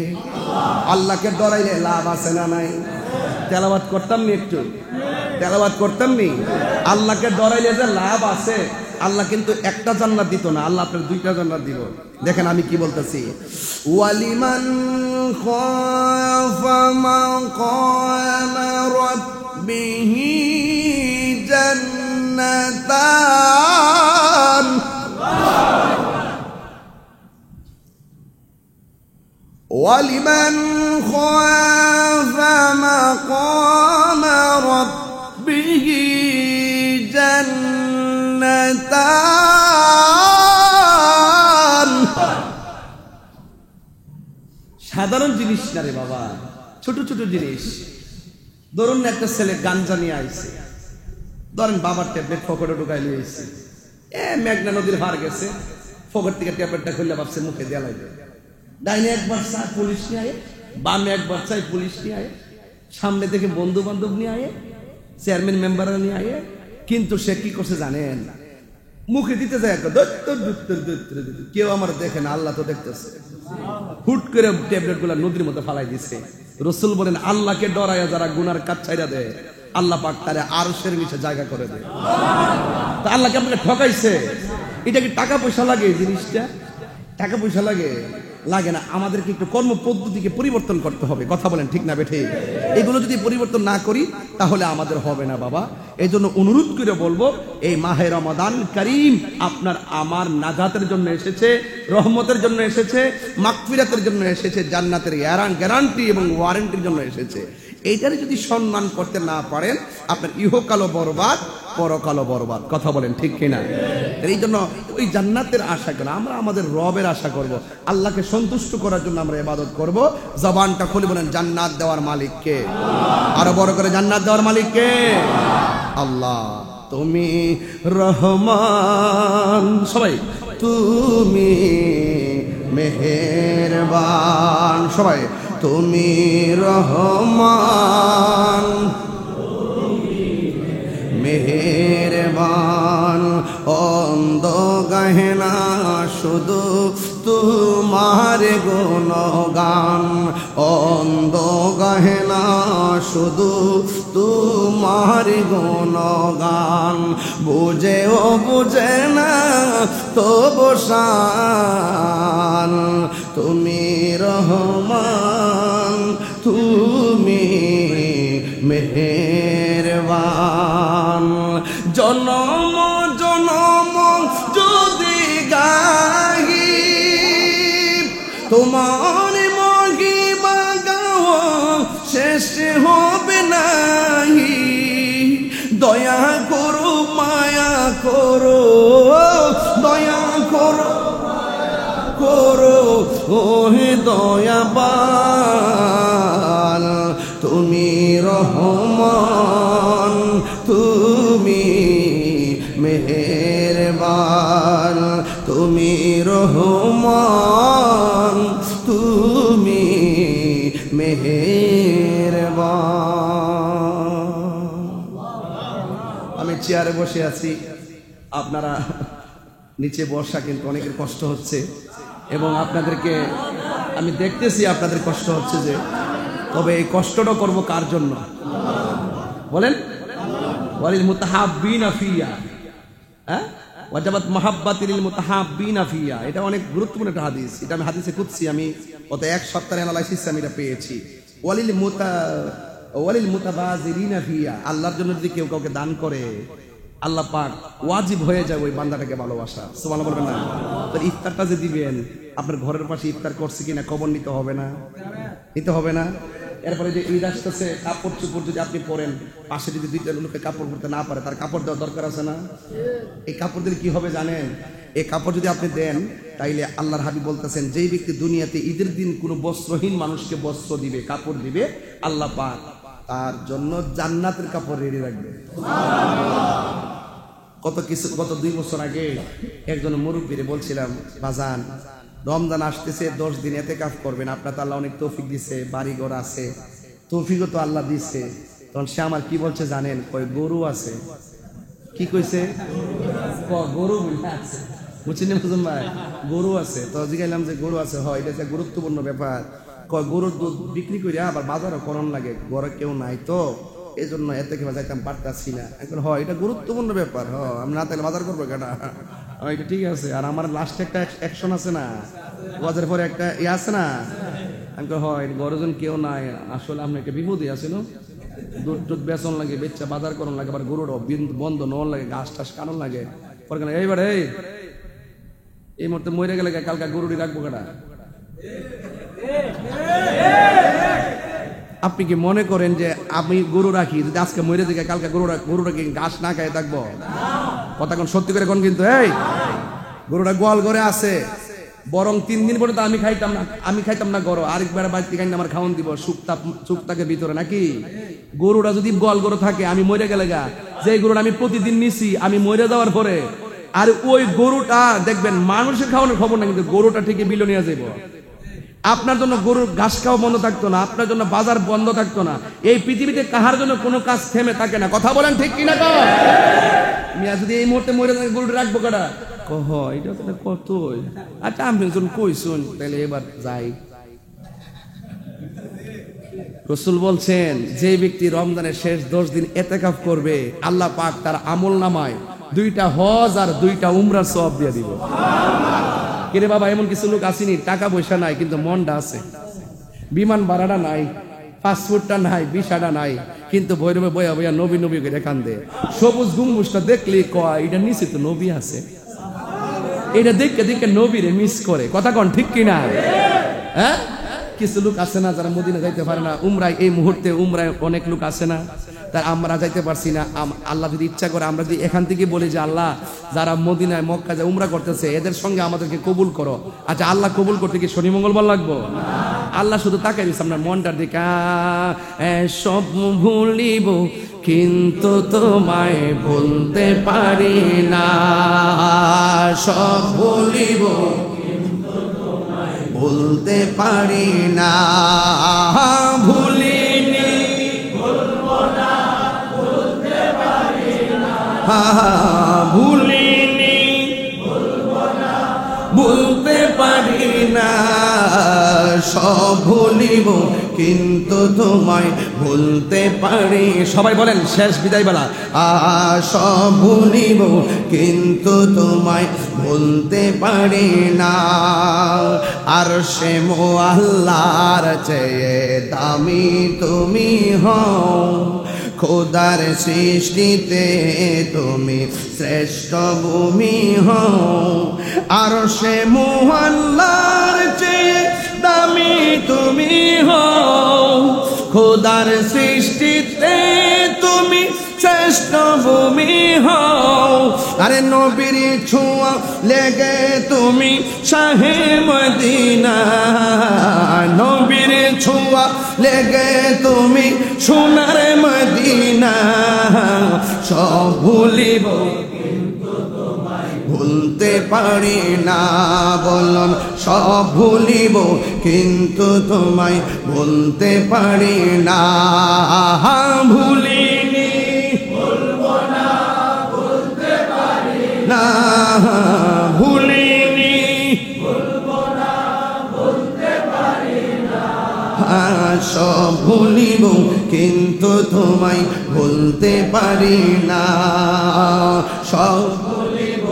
আল্লাহকে ডরাইলে লাভ আছে না নাই? তেলাওয়াত করতাম নি, একটু তেলাওয়াত করতাম নি। আল্লাহকে ডরাইলে যে লাভ আছে, আল্লাহ কিন্তু একটা জান্নাত দিত না, আল্লাহ আপনার দুইটা জান্নাত দিব। দেখেন আমি কি বলতেছি, ওয়ালিমান খাফা মাকামা রাব্বিহি জান্নাতান, ওয়ালিমান খাফা মাকামা রাব্বিহি জান্নাতান। সাধারণ জিনিস না রে বাবা, ছোট ছোট জিনিস। ধরুন একটা ছেলে গাঞ্জা নিয়ে আইছে, ধরেন বাবার ট্যাবলেট পকেটে ঢুকাই নিয়ে এসছে, মেঘনা নদীর হার গেছে, পকেট থেকে ট্যাবলেটটা খুললে ভাবছে মুখে দেওয়া লাগবে। ডাইনে একবার চাই পুলিশ নিয়ে আয়ে, বামে একবার চাই পুলিশ নিয়ে আয়ে, সামনে থেকে বন্ধু বান্ধব নিয়ে আয়ে, চেয়ারম্যান মেম্বাররা নিয়ে আয়ে, কিন্তু সে কি করছে জানেন? মুখে দিতে যায়, কেউ আমার দেখে না, আল্লাহ তো দেখতেছে। হুট করে ট্যাবলেট গুলা নদীর মধ্যে ফালাই দিছে। রাসূল বলেন আল্লাহকে ডরায়া যারা গুনার কাজ ছাইরা দেয়, আল্লাহ পাক তারে আরশের নিচে জায়গা করে দেয়। তা আল্লাহকে আপনাকে ঠকাইছে। এটা কি টাকা পয়সা লাগে? জিনিসটা টাকা পয়সা লাগে? লাগে না। আমাদেরকে একটু কর্ম পদ্ধতিকে পরিবর্তন করতে হবে। কথা বলেন ঠিক না বেঠে? এগুলো যদি পরিবর্তন না করি তাহলে আমাদের হবে না বাবা। এই জন্য অনুরোধ করে বলবো, এই মাহে রমাদান কারীম আপনার আমার নাজাতের জন্য এসেছে, রহমতের জন্য এসেছে, মাগফিরাতের জন্য এসেছে, জান্নাতের গ্যারান্টি এবং ওয়ারেন্টির জন্য এসেছে। এইটারে যদি সম্মান করতে না পারেন, আপনার ইহকালও বরবাদ, পরকালও বরবাদ। কথা বলেন ঠিক কিনা? এই জন্য ওই জান্নাতের আশা কেন, আমরা আমাদের রবের আশা করব, আল্লাহকে সন্তুষ্ট করার জন্য আমরা ইবাদত করব। জবানটা খুলে বলেন জান্নাত দেওয়ার মালিক কে? আরো বড় করে জান্নাত দেওয়ার মালিক কে? আল্লাহ। তুমি রহমান, সবাই তুমি মেহেরবান, সবাই তুমি রহমান মেহেরবান, অন্ধ গহনা শুধু তোমার গুণগান, অন্ধ গহনা শুধু তোমার গুণগান, বুঝেও বুঝে না তবু শান, তুমি রহমান তুমি মেহেরবান। জনম জনম যদি গাহি তোমার মহিমা গাও শেষ হবে নাহি, দয়া করো মায়া করো, দয়া করো করো ওহে দয়াবান, তুমি রহমান তুমি মেহেরবান, তুমি রহমান তুমি মেহেরবান। আমি চেয়ারে বসে আছি, আপনারা নিচে বসা, কিন্তু অনেকের কষ্ট হচ্ছে এবং আপনাদেরকে আমি দেখতেছি আপনাদের কষ্ট হচ্ছে যে, তবে এই কষ্টটা করব কার জন্য বলেন? ওয়ালিল মুতাহাব্বিনা ফিয়া, হ্যাঁ, ওয়াজাবাত মাহাব্বাতিল মুতাহাব্বিনা ফিয়া। এটা অনেক গুরুত্বপূর্ণ একটা হাদিস, এটা আমি হাদিসে কুদসি আমি গত এক সপ্তাহের অ্যানালাইসিস আমি এটা পেয়েছি। ওয়ালিল ওয়ালিল মুতাবাযিরিনা ফিয়া, আল্লাহর জন্য যদি কেউ কাউকে দান করে আল্লাহ পাক ওয়াজিব হয়ে যায় ওই বান্দাটাকে ভালোবাসা। সুবহানাল্লাহ বলবেন না? তো ইফতারটা যে দিবেন, আপনার ঘরের পাশে ইফতার করছে কিনা খবর নিতে হবে না? নিতে হবে না? এরপরে যে ঈদ আসতেছে, কাপড় চোপড় যদি আপনি পরেন, পাশে যদি দুইটা লোকে কাপড় পরতে না পারে, তার কাপড় দেওয়ার দরকার আছে না? এই কাপড় দিলে কি হবে জানেন? এই কাপড় যদি আপনি দেন, তাইলে আল্লাহর হাবিব বলতেছেন, যেই ব্যক্তি দুনিয়াতে ঈদের দিন কোনো বস্ত্রহীন মানুষকে বস্ত্র দিবে, কাপড় দিবে, আল্লাহ পাক তার জন্য জান্নাতের কাপড় রেডি রাখবে। গত 2 বছর আগে একজন মুরব্বীরে বলছিলাম, বাজান রমজান আসতেছে, 10 দিন ইতিকাফ করবেন, আপনার তো আল্লাহ অনেক তৌফিক দিছে, বাড়ি ঘর আছে, তৌফিকও তো আল্লাহ দিছে। তখন সে আমার কি বলছে জানেন? কয় গরু আছে। কি কইছে? গরু আছে, বুঝছেন ভাই? গরু আছে। তো জিজ্ঞাসলাম যে গরু আছে? হয়, এটা একটা গুরুত্বপূর্ণ ব্যাপার। কয় গরুর দুধ বিক্রি করে আবার বাজারও করণ লাগে, ঘরে কেউ নাই তো এই জন্য এতে কেউ যাইতাম পারতাছি না। এখন হয় এটা গুরুত্বপূর্ণ ব্যাপার, আমি না তাহলে বাজার করবো কেটা? এটা ঠিক আছে। আর আমার লাস্টে একটা অ্যাকশন আছে না, বাজার পরে একটা আছে না, আমি হয় গরজন কেউ নাই, আসলে আপনি একটা বিপদই আছে না, দুধ টুধ বেচন লাগে, বেচা বাজার করণ লাগে, আবার গরুর বন্ধ নন লাগে, ঘাস টাস কারণ লাগে। পরে এইবারে এই মুহূর্তে মরে গেলে কালকা গরুটি রাখবো কেটা? আপনি কি মনে করেন যে আমি গরু রাখি, যদি আজকে মরে দিকে কালকে গরুটা কি ঘাস না খাই থাকবো? কথা কোন সত্যি করে কোন? কিন্তু এই গরুটা গোয়াল ঘরে আছে, বরং 3 দিন পরে তো আমি খাইতাম না গরু, আরেকবার বাড়িতে খাই আমার খাওয়ান দিব, সুক্তাকে ভিতরে নাকি? গরুটা যদি গোয়াল গরু থাকে, আমি মরে গেলে যে গরুটা আমি প্রতিদিন নিছি, আমি মরে যাওয়ার পরে আর ওই গরুটা দেখবেন মানুষের খাওয়ানোর খবর না, কিন্তু গরুটা ঠিকই বিলো নিয়ে যাবো। আপনার জন্য গরুর ঘাস খাওয়া বন্ধ থাকতো না, আপনার জন্য বাজার বন্ধ থাকতো না। এই পৃথিবীতে কাহার জন্য কোনো কাজ থেমে থাকে না। কথা বলেন ঠিক কিনা? তো মিয়া যদি এই মুহূর্তে মরে যায়, গরুটা রাখবো কাটা? কহ এটা কত? আচ্ছা আমি যখন কইছুন তাহলে এবার যাই। রাসূল বলছেন, যে ব্যক্তি রমজানের শেষ 10 দিন ইতিকাফ করবে, আল্লাহ পাক তার আমল নামায় 2টা হজ আর 2টা উমরার সওয়াব দিয়ে দিব। কিরে বাবা, এমন কিছু লোক আসেনি, টাকা পয়সা নাই কিন্তু মনটা আছে, বিমান ভাড়াটা নাই, পাসপোর্টটা নাই, ভিসাটা নাই, কিন্তু ভৈরবে বয়া বয়া নবী নবী করে কান্দে। সবুজ গম্বুজটা দেখলে কয় এটা নিচে তো নবী আছে, এটা দেখে দেখে নবীরে মিস করে। কথা কন ঠিক কিনা? হ্যাঁ, কিছু লোক আছে না যারা মদিনা যাইতে পারে না, উমরায় এই মুহূর্তে উমরায় অনেক লোক আছে না, তার আমরা যাইতে পারছি না। আল্লাহ যদি ইচ্ছা করে আমরা যদি এখান থেকে বলি যে আল্লাহ যারা মদিনায় মক্কা যায় উমরা করতেছে এদের সঙ্গে আমাদেরকে কবুল করো, আচ্ছা আল্লাহ কবুল করতে কি শনি মঙ্গলবার লাগবো? আল্লাহ শুধু তাকাই দিচ্ছে আপনার মনটার দিকে, সব ভুলিব কিন্তু তোমায় ভুলতে পারি না, সব ভুলিব ভুলতে পারি না, ভুলিনি ভুলবো না, ভুলতে পারি না, ভুলিনি ভুলবো না, ভুলতে পারি না, সব ভুলিব কিন্তু তোমায় ভুলতে পারি। সবাই বলেন শেষ বিদায় বেলা, সব ভুলিব কিন্তু তোমায় ভুলতে পারি না। আর সে আল্লাহর চেয়ে দামি তুমি হও, খোদার সৃষ্টিতে তুমি শ্রেষ্ঠ ভূমি হও। আর সে আল্লাহর চেয়ে দামি তুমি হও, খোদার সৃষ্টিতে তুমি শ্রেষ্ঠ ভূমি হও। আরে নবীর ছোঁয়া লেগে তুমি শাহে মদিনা, নবীর ছোঁয়া লেগে তুমি সোনার মদিনা, সব ভুলিব ভুলতে পারি না। বলুন সব ভুলিব কিন্তু তোমায় ভুলতে পারি না, ভুলিনি ভুলবো না, ভুলতে পারি না, ভুলিনি ভুলবো না, ভুলতে পারি না, সব ভুলিব কিন্তু তোমায় ভুলতে পারি না, সব ভুলিব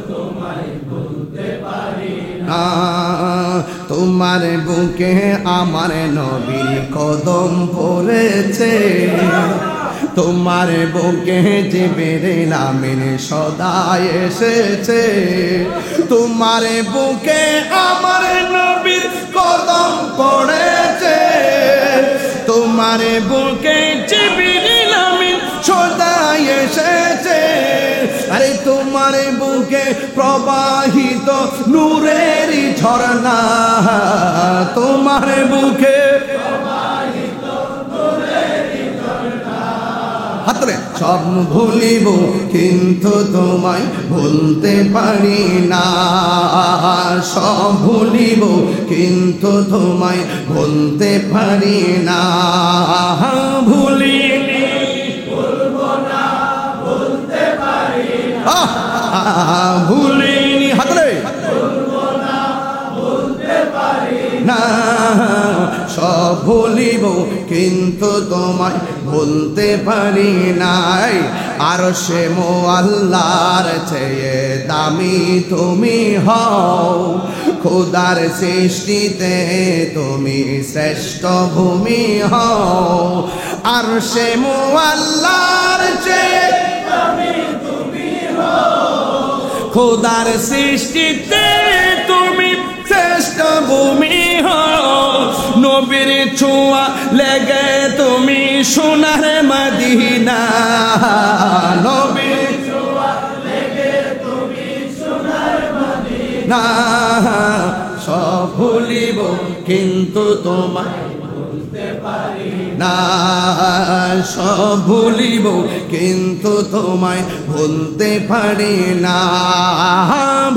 তোমায় ভুলতে পারি না। তোমার বুকে আমার নবীর কদম পড়েছে, তোমার বুকে জিবরিল আমিন সদা এসেছে, তোমার বুকে আমার নবীর কদম পড়েছে, তোমার বুকে জিবরিল আমিন সদা এসেছে। আরে তোমার বুকে প্রবাহিত নূরের ঝরনা, তোমার বুকে হাতরে সব ভুলিব কিন্তু তোমায় ভুলতে পারি না, সব ভুলিব কিন্তু তোমায় ভুলতে পারি না, ভুলিনি ভুলবো না ভুলতে পারি না, ভুলিনি হাতরে ভুলবো না ভুলতে পারি না, সব ভুলিব কিন্তু তোমায় ভুলতে পারি নাই। আর সে মোয়াল্লার চেয়ে দামি তুমি হও, খোদার সৃষ্টিতে তুমি শ্রেষ্ঠ ভূমি হও, আর সে মোয়াল্লার চেয়ে দামি তুমি হও, খোদার সৃষ্টিতে তুমি শ্রেষ্ঠ ভূমি হও, নবীর ছোঁয়া লেগে তুমি সোনার মদিনা, নবীর ছোঁয়া লেগে তুমি সোনার মদিনা, সব ভুলিব কিন্তু তোমায় ভুলতে পারি না, সব ভুলিব কিন্তু তোমায় ভুলতে পারি না,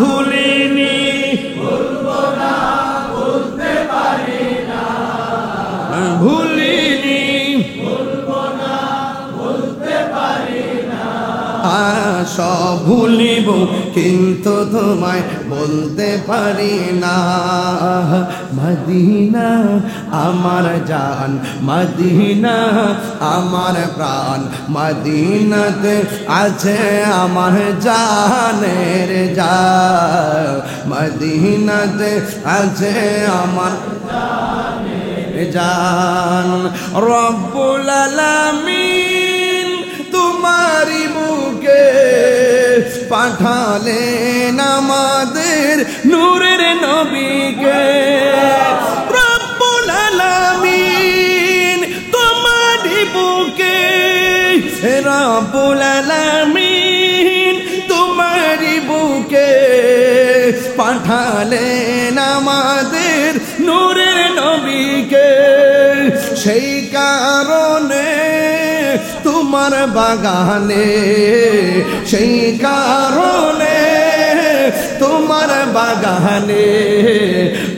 ভুলিনি ভুলবো না ভুলতে পারি না, ভুলিনি ভুলবো না ভুলতে পারি না, সব ভুলিব কিন্তু তোমায় বলতে পারি না। মদিনা আমার জান, মদিনা আমার প্রাণ, মদিনাতে আছে আমার জানের জান, মদিনাতে আছে আমার জান। রব্বুল আলামিন তোমারি বুকে পাঠালেন আমাদের নূরের নবীকে, রব্বুল আলামিন তোমারি বুকে, রব্বুল আলামিন তোমারি বুকে পাঠালেন আমাদের নূরের নবীকে, সেই কারণে তোমার বাগানে, সেই কারণে তোমার বাগানে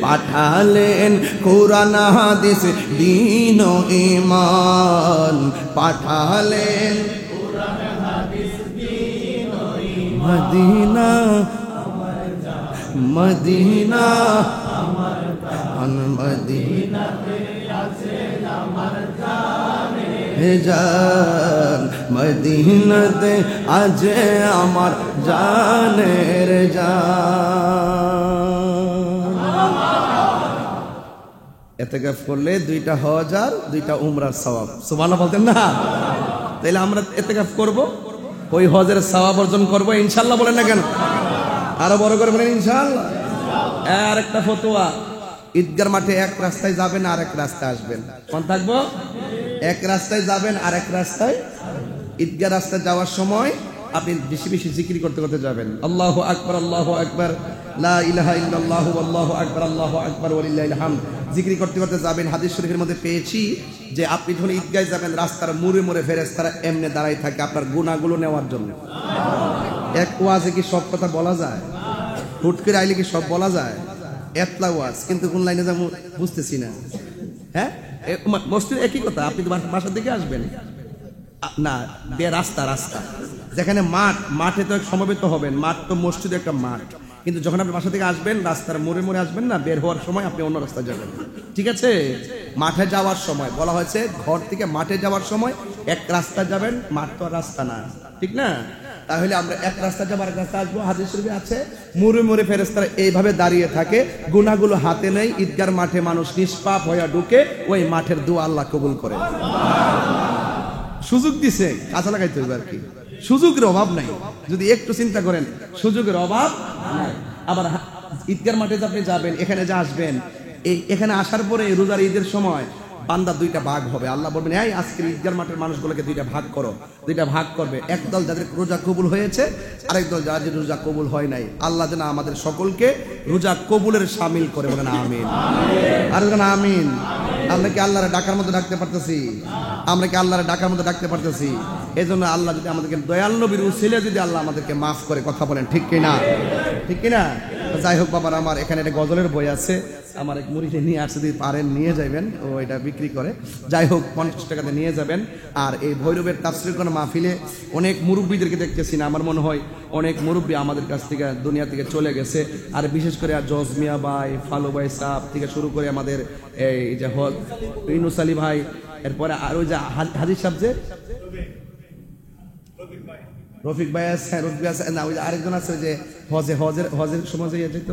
পাঠালেন কোরআন হাদিস দ্বীন ও ঈমান, পাঠালেন কোরআন হাদিস দ্বীন ও ঈমান। মদিনা মদিনা আমার প্রাণ, মদিনাতে আছে আমার জান, মদিনাতে আছে আমার জানের জান। ইতিকাফ করলে 2টা হজ আর 2টা উমরার সওয়াব, সুবহানাল্লাহ বলতেন না? তাহলে আমরা ইতিকাফ করব, ওই হজের সওয়াব অর্জন করব ইনশাআল্লাহ, বলেন না কেন? আরো বড় করে বলেন ইনশাআল্লাহ। আর একটা ফতোয়া, ঈদগার মাঠে এক রাস্তায় যাবেন আর এক রাস্তায় আসবেন, কোন থাকবো? এক রাস্তায় যাবেন আর এক রাস্তায়, ঈদগাহ রাস্তায় যাওয়ার সময় আপনি বেশি বেশি জিকির করতে করতে যাবেন, আল্লাহু আকবার আল্লাহু আকবার লা ইলাহা ইল্লাল্লাহু আল্লাহু আকবার আল্লাহু আকবার ওয়ালিল্লাহিল হামদ, জিকির করতে করতে যাবেন। হাদিস শরীফের মধ্যে পেয়েছি যে আপনি যখন ঈদগাহে যাবেন রাস্তার মোড়ে মোড়ে ফেরেশতারা এমনি দাঁড়াই থাকে আপনার গুনাহগুলো নেওয়ার জন্য। এক ওয়াজে কি সব কথা বলা যায়? হুট করে আইলে কি সব বলা যায়? এতলা ওয়াজ, কিন্তু কোন লাইনে যাবো বুঝতেছি না। হ্যাঁ, মসজিদ একই কথা, আপনি বাসার দিকে আসবেন না, রাস্তা রাস্তা যেখানে মাঠ, মাঠে তো সমবেত হবেন, মাঠ তো মসজিদ একটা মাঠ, কিন্তু যখন আপনি বাসা থেকে আসবেন রাস্তার মোড়ে মোড়ে আসবেন না, বের হওয়ার সময় আপনি অন্য রাস্তায় যাবেন, ঠিক আছে? মাঠে যাওয়ার সময় বলা হয়েছে ঘর থেকে মাঠে যাওয়ার সময় এক রাস্তা যাবেন, মাঠ তো রাস্তা না, ঠিক না? তাহলে আমরা এক রাস্তা যাবো আরেক রাস্তা আসবো। হাদিস শরীফে আছে মুড়ে মুড়ে ফেরেশতারা এইভাবে দাঁড়িয়ে থাকে, গুনাহগুলো হাতে নেই, ঈদগার মাঠে মানুষ নিষ্পাপ হয়ে ঢুকে, ওই মাঠের দোয়া আল্লাহ কবুল করে। সুযোগ দিছে, কাজে লাগাইতে হবে আর কি। সুযোগের অভাব নাই, যদি একটু চিন্তা করেন, সুযোগের অভাব নাই। আবার ঈদগার মাঠে আপনি যাবেন, এখানে যা আসবেন, এখানে আসার পরে রোজার ঈদের সময় বান্দা দুইটা ভাগ হবে। আল্লাহ বলবেন, এই আজকের ঈদগার মাঠের মানুষগুলোকে দুইটা ভাগ করো। দুইটা ভাগ করবে, একদল যাদের রোজা কবুল হয়েছে, আরেক দল যাদের রোজা কবুল হয় নাই। আল্লাহ যেন আমাদের সকলকে রোজা কবুলের শামিল করে, বলেন আমিন। আর বলেন আমিন। আমরা কি আল্লাহর ডাকার মতো ডাকতে পারতেছি? আমরা কি আল্লাহর ডাকার মতো ডাকতে পারতেছি? এই জন্য আল্লাহ যদি আমাদেরকে দয়াল নবীর উসিলে যদি আল্লাহ আমাদেরকে মাফ করে, কথা বলেন ঠিক কিনা? ঠিক কিনা? যাই হোক বাবার, আমার এখানে একটা গজলের বই আছে, আমার এক মুড়িতে নিয়ে আসছে, যদি পারেন নিয়ে যাবেন, ও এটা বিক্রি করে। যাই হোক 50 টাকাতে নিয়ে যাবেন। আর এই ভৈরবের তাফসীর কোন মাহফিলে অনেক মুরব্বীদেরকে দেখতেছি না, আমার মনে হয় অনেক মুরব্বী আমাদের কাছ থেকে দুনিয়া থেকে চলে গেছে। আর বিশেষ করে জজ মিয়া ভাই, ফালু ভাই সাহেব থেকে শুরু করে আমাদের এই যে ইউনুস আলী ভাই, এরপরে আর ওই যে হাজির সাহেব, যে রফিক ভাই আছে, রফিক ভাই আছে না, ওই যে আরেকজন আছে যে হজের সময় যে যেত,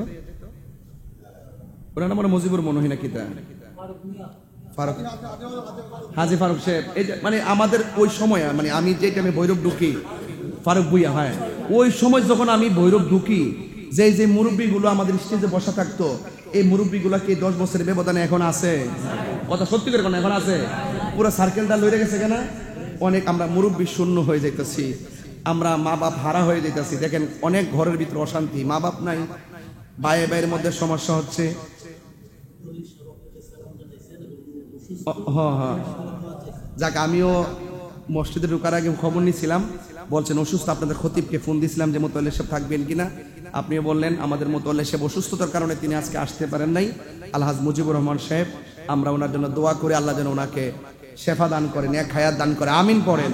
ওনার নাম মুজিবুর মনে হয় নাকি, ফারুক, হাজি ফারুক সাহেব। এই যে মানে আমাদের ওই সময়, মানে আমি যে টাইমে ভৈরব ঢুকি, ফারুক ভুইয়া, হ্যাঁ, ওই সময় যখন আমি ভৈরব ঢুকি, যে মুরব্বীগুলো আমাদের স্টেজে বসা থাকতো, এই মুরব্বীগুলো কি 10 বছরের ব্যবধানে এখন আছে? কথা সত্যি করে কোন এখন আছে? পুরো সার্কেলটা লইরে গেছে কেন? অনেক আমরা মুরব্বী শূন্য হয়ে যাইতেছি, আমরা মা বাপ হারা হয়ে যাইতেছি। দেখেন অনেক ঘরের ভিতরে অশান্তি, মা বাপ নাই, ভাইয়ের ভাইয়ের মধ্যে সমস্যা হচ্ছে। হ্যাঁ, যাক, আমিও মসজিদে ঢোকার আগে খবর নিয়েছিলাম, বলছেন অসুস্থ। আপনাদের খতিবকে ফোন দিয়েছিলাম যে মোতাল্লি সাহেব থাকবেন কিনা, আপনিও বললেন আমাদের মোতাল্লি সাহেব অসুস্থতার কারণে তিনি আজকে আসতে পারেন নাই। আলহাজ মুজিবুর রহমান সাহেব, আমরা ওনার জন্য দোয়া করে আল্লাহ যেন ওনাকে শেফা দান করেন, এক হায়াত দান করে, আমিন পড়েন।